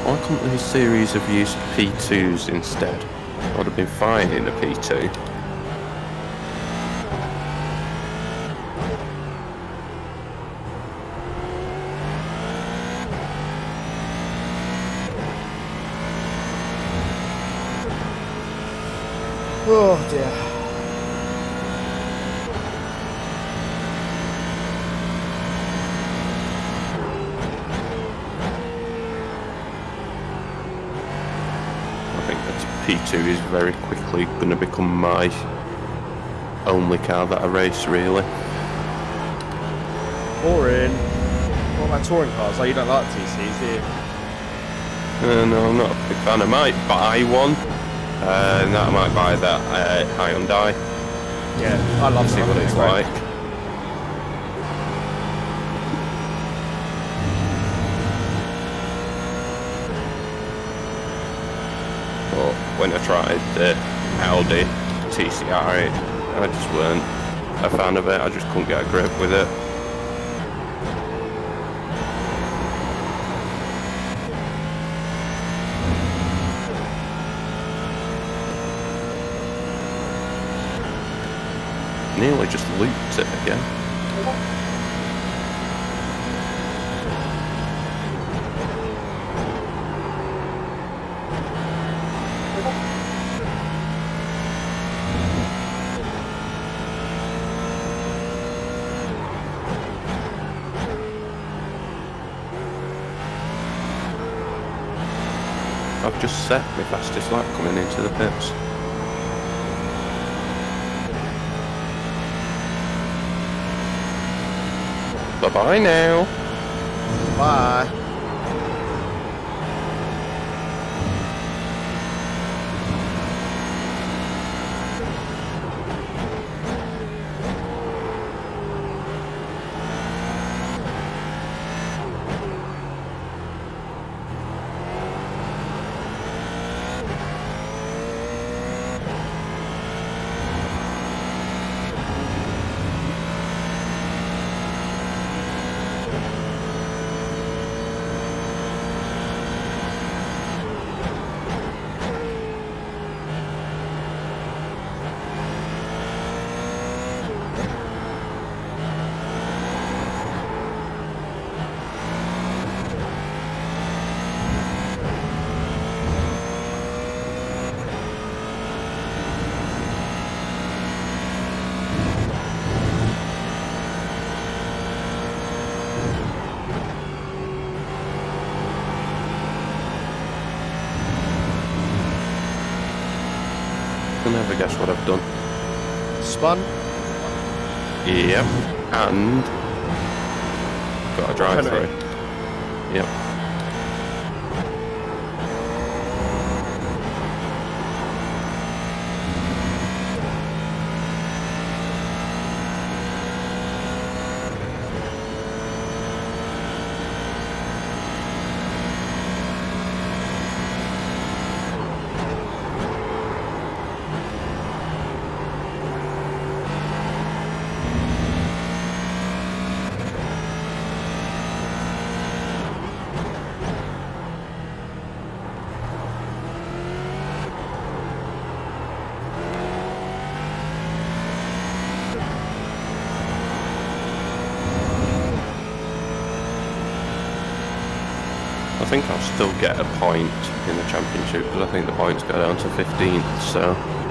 S3: Why couldn't this series have used P2s instead? I would have been fine in a P2.
S4: Oh dear.
S3: P2 is very quickly going to become my only car that I race, really.
S4: Boring. What about touring cars? Oh, you don't like TCs, do you?
S3: No, I'm not a big fan. I might buy one. I might buy that Hyundai.
S4: Yeah, I love
S3: see what it's like. But when I tried the Audi TCR, I just weren't a fan of it. I just couldn't get a grip with it. Nearly just looped it again. I've just set my fastest lap coming into the pits. Bye-bye now.
S4: Bye.
S3: You'll never guess what I've done.
S4: Spun?
S3: Yep. And got a drive through. Yep. think I'll still get a point in the championship because I think the points go down to 15th. So.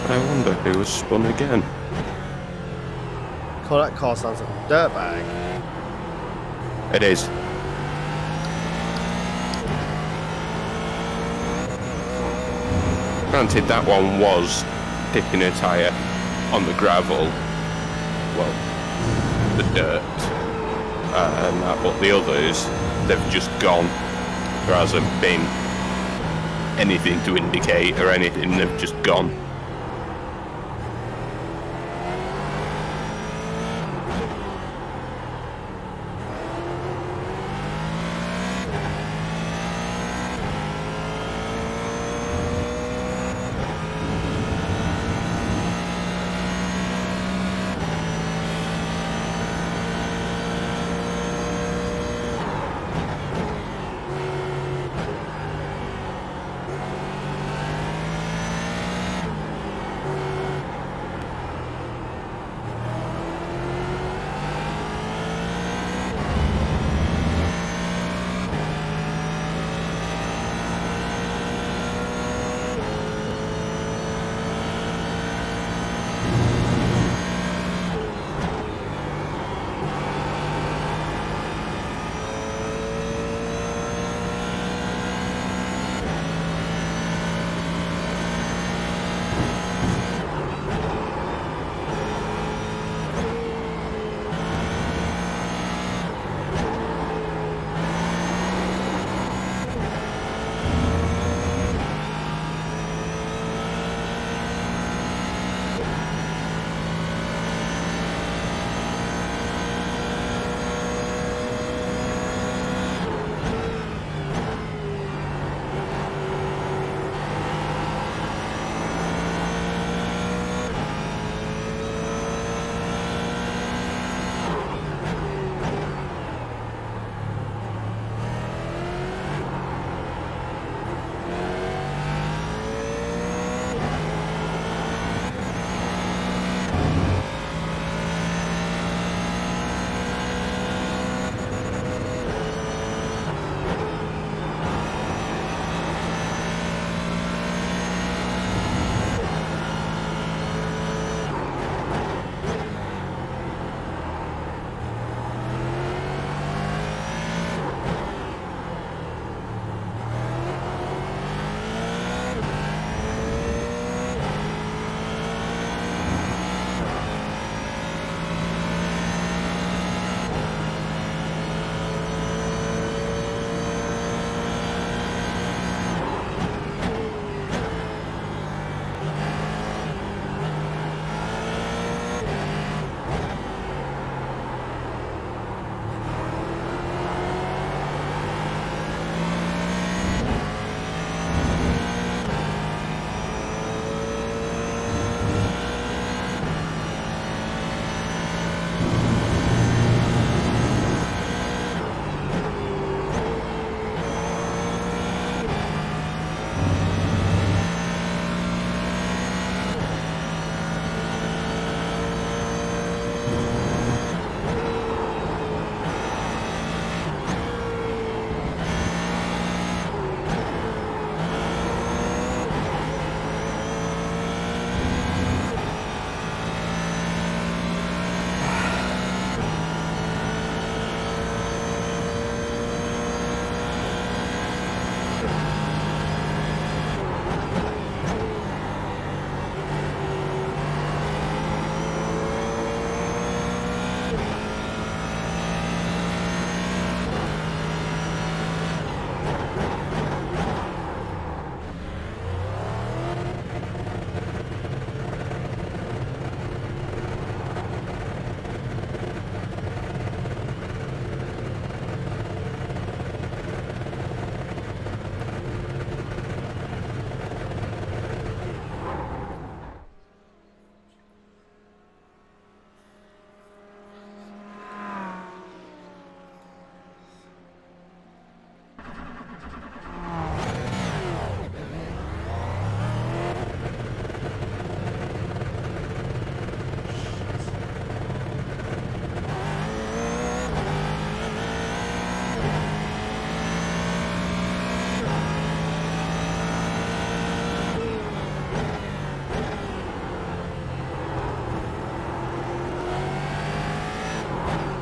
S3: I wonder who was spun again.
S4: God, that car sounds like a dirtbag.
S3: It is. Granted, that one was dipping a tyre on the gravel. Well, the dirt. And that, but the others, they've just gone. There hasn't been anything to indicate or anything, they've just gone.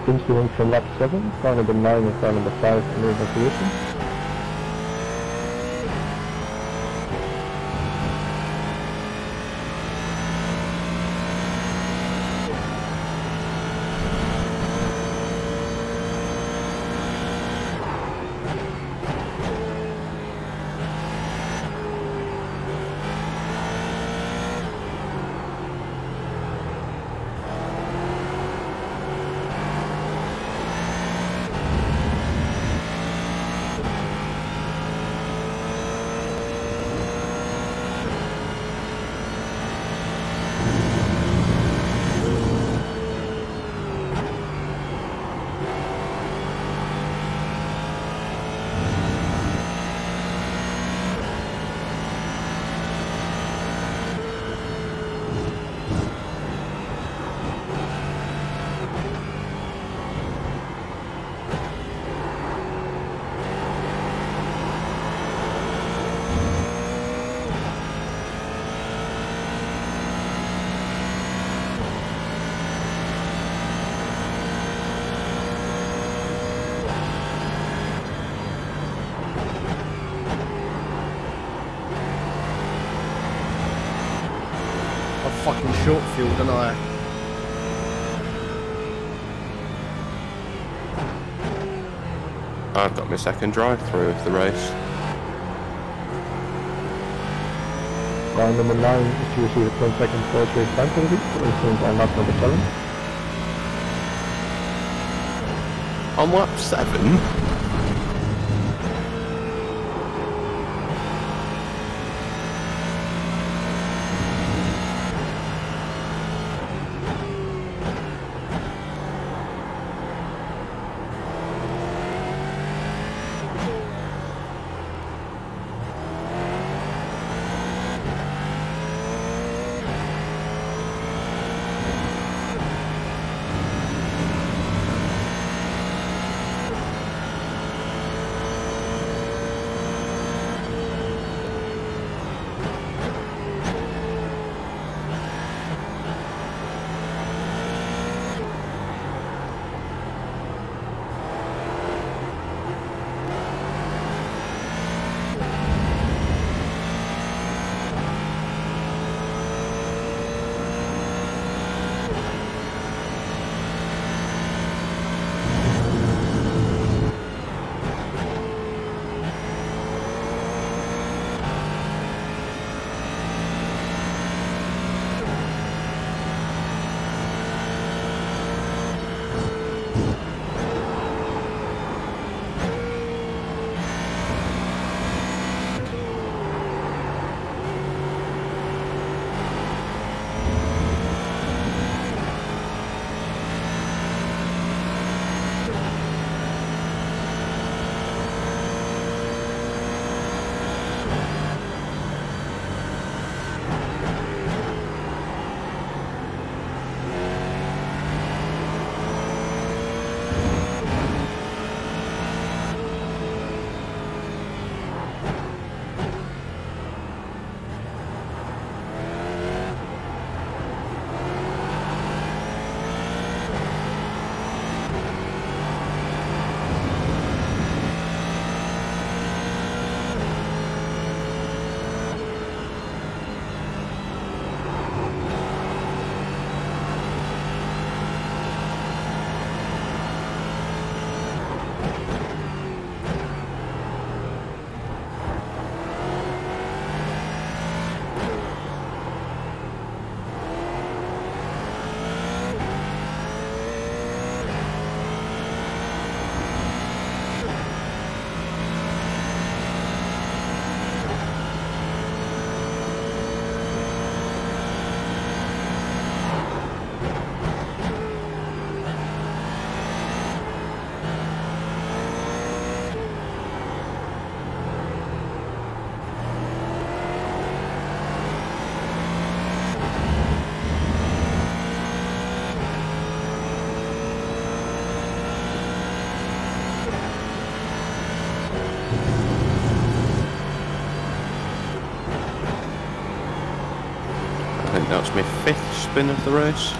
S1: Continuing from lap 7, car number 9 and car number 5 in reverse position.
S4: Fucking short fuel, don't I?
S3: I've got my second drive-through of the race.
S1: Car number 9 is to receive a 10-second first race time penalty for instance on lap number 7.
S3: On lap 7? think that's my 5th spin of the race.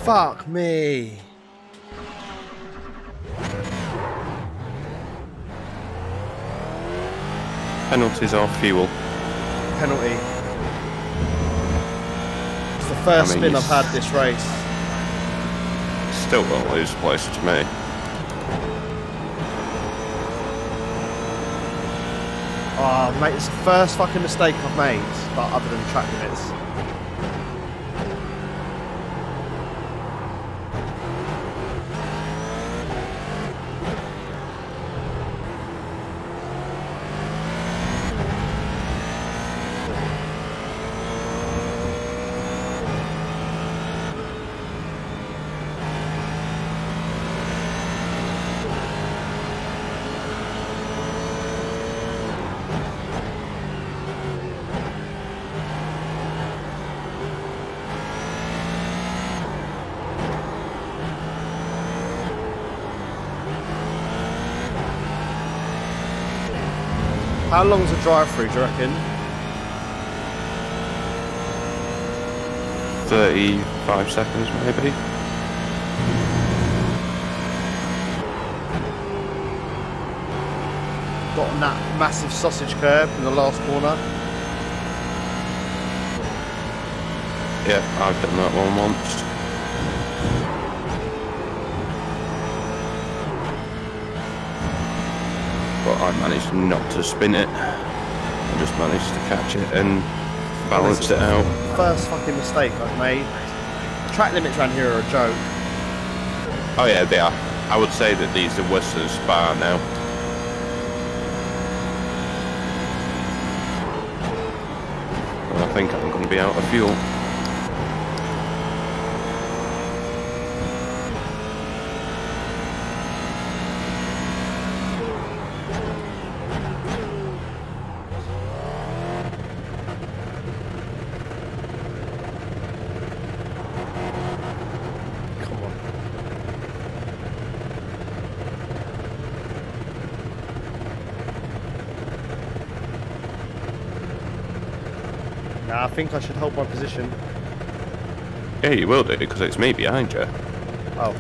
S4: Fuck me.
S3: Penalties or fuel?
S4: Penalty. It's the first spin I've had this race.
S3: Still gonna lose place to me.
S4: Oh, mate, it's the first fucking mistake I've made, like, other than track limits. How long's a drive-through, do you reckon?
S3: 35 seconds, maybe.
S4: Got on that massive sausage curb in the last corner.
S3: Yeah, I've done that one once. But I managed not to spin it. I just managed to catch it and balance it out.
S4: First fucking mistake I've made. Track limits around here are a joke.
S3: Oh yeah, they are. I would say that these are worse than Spa now. And I think I'm going to be out of fuel.
S4: Nah, I think I should hold my position.
S3: Yeah, you will do, because it's me behind you.
S4: Oh.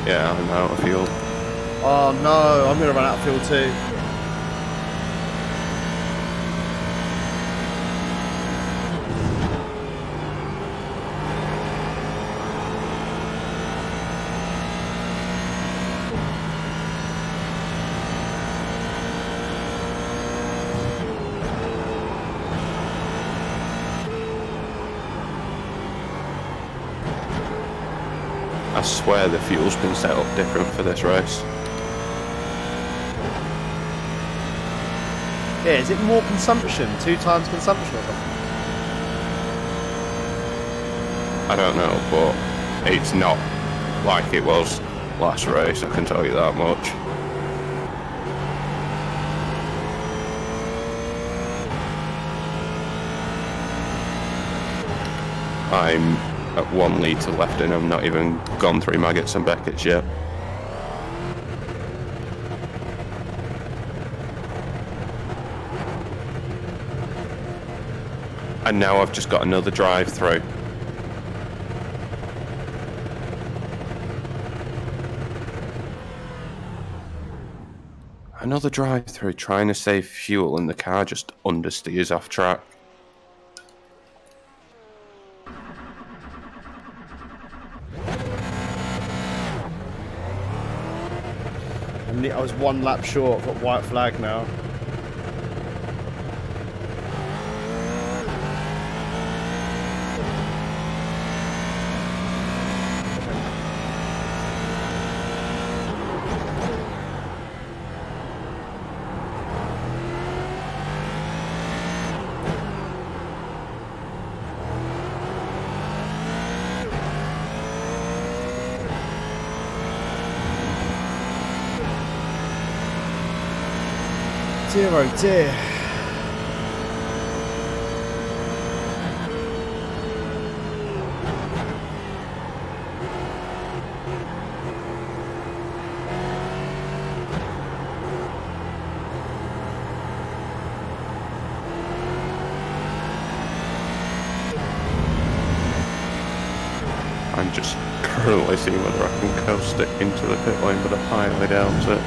S3: Yeah, I'm out of fuel.
S4: Oh no, I'm going to run out of fuel too.
S3: I swear the fuel's been set up different for this race.
S4: Yeah, is it more consumption? 2 times consumption or something?
S3: I don't know, but it's not like it was last race, I can tell you that much. I'm at 1 litre left and I've not even gone through Maggots and Beckett's yet. And now I've just got another drive-through. Another drive-through trying to save fuel and the car just understeers off track.
S4: I was 1 lap short, I've got white flag now. dear, oh dear.
S3: I'm just currently seeing whether I can coast it into the pit lane, but I highly doubt it.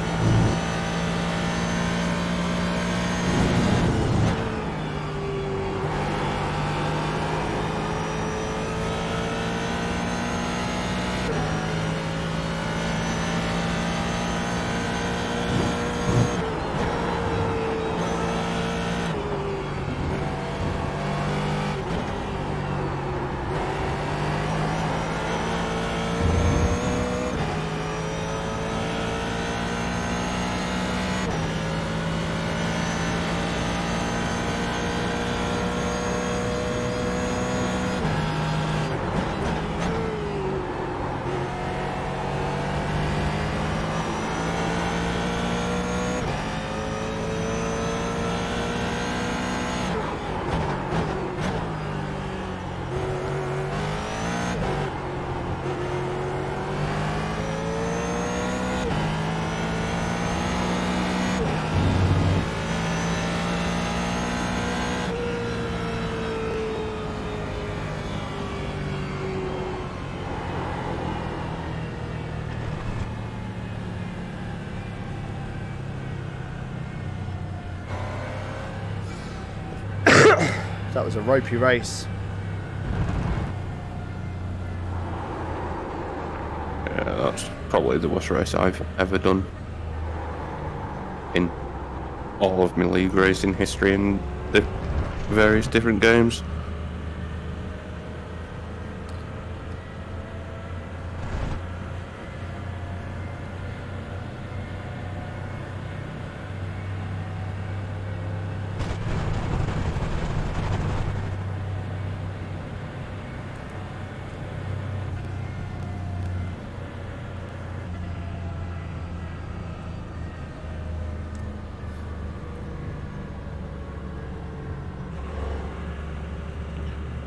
S4: That was a ropey race.
S3: Yeah, that's probably the worst race I've ever done in all of my league racing history in the various different games.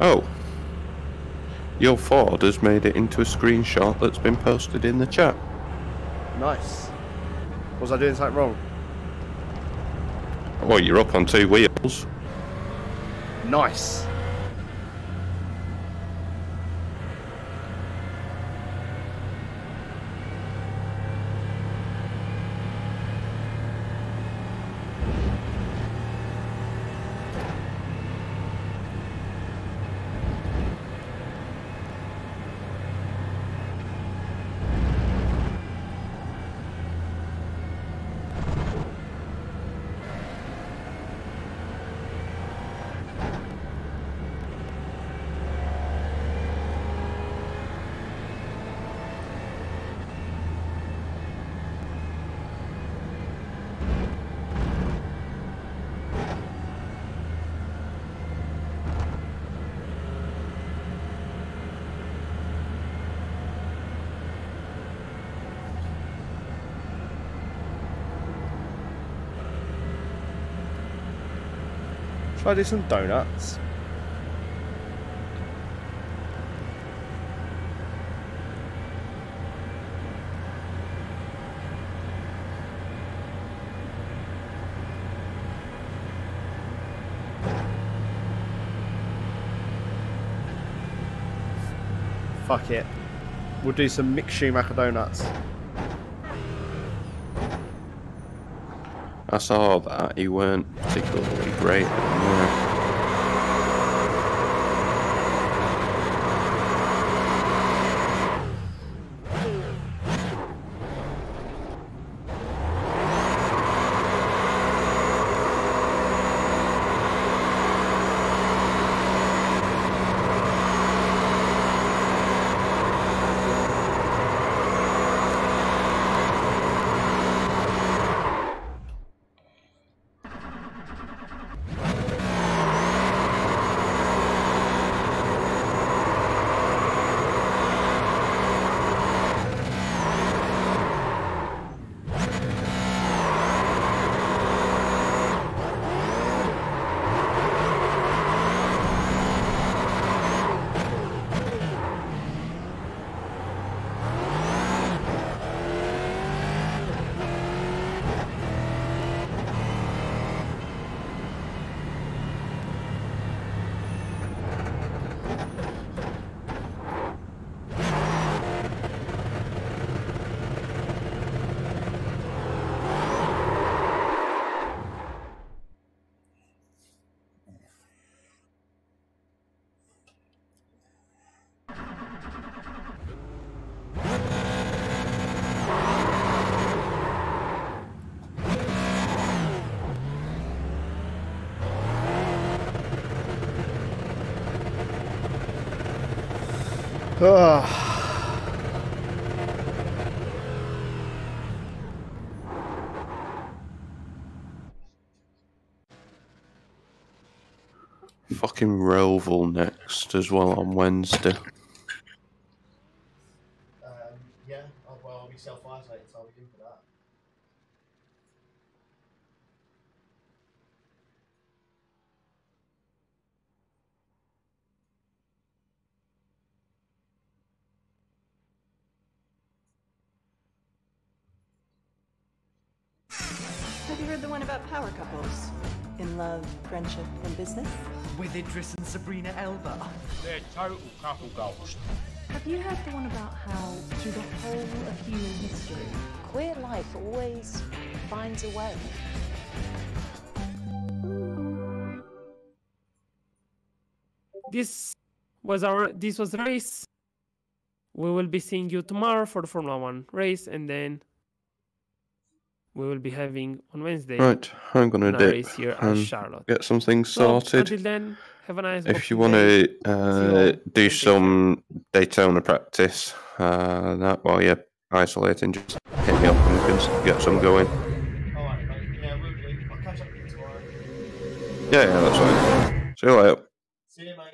S3: Oh, your Ford has made it into a screenshot that's been posted in the chat.
S4: Nice. Was I doing something wrong?
S3: Well, you're up on 2 wheels.
S4: Nice. Should I do some donuts? Fuck it. We'll do some Mick Schumacher donuts.
S3: I saw that you weren't particularly great at them. Fucking Roval next as well on Wednesday.
S2: Yeah, well, I'll be self-isolating, so I'll be in for that.
S5: Have you heard the one about power couples? In love, friendship, and business?
S6: With Idris and Sabrina Elba.
S7: They're total couple goals.
S5: Have you heard the one about how, through the whole of human history,
S8: queer life always finds a way?
S9: This was the race. We will be seeing you tomorrow for the Formula 1 race, and then we will be having on Wednesday.
S3: Right, I'm gonna dip
S9: race here at Charlotte.
S3: get some things sorted.
S9: Until then, have a nice.
S3: If you want to do some Daytona practice, that while you're isolating, just hit me up and we can get some going.
S2: Alright, mate. Yeah, we'll do. I'll catch up with you tomorrow.
S3: Yeah, that's fine. See you later.
S2: See you, mate.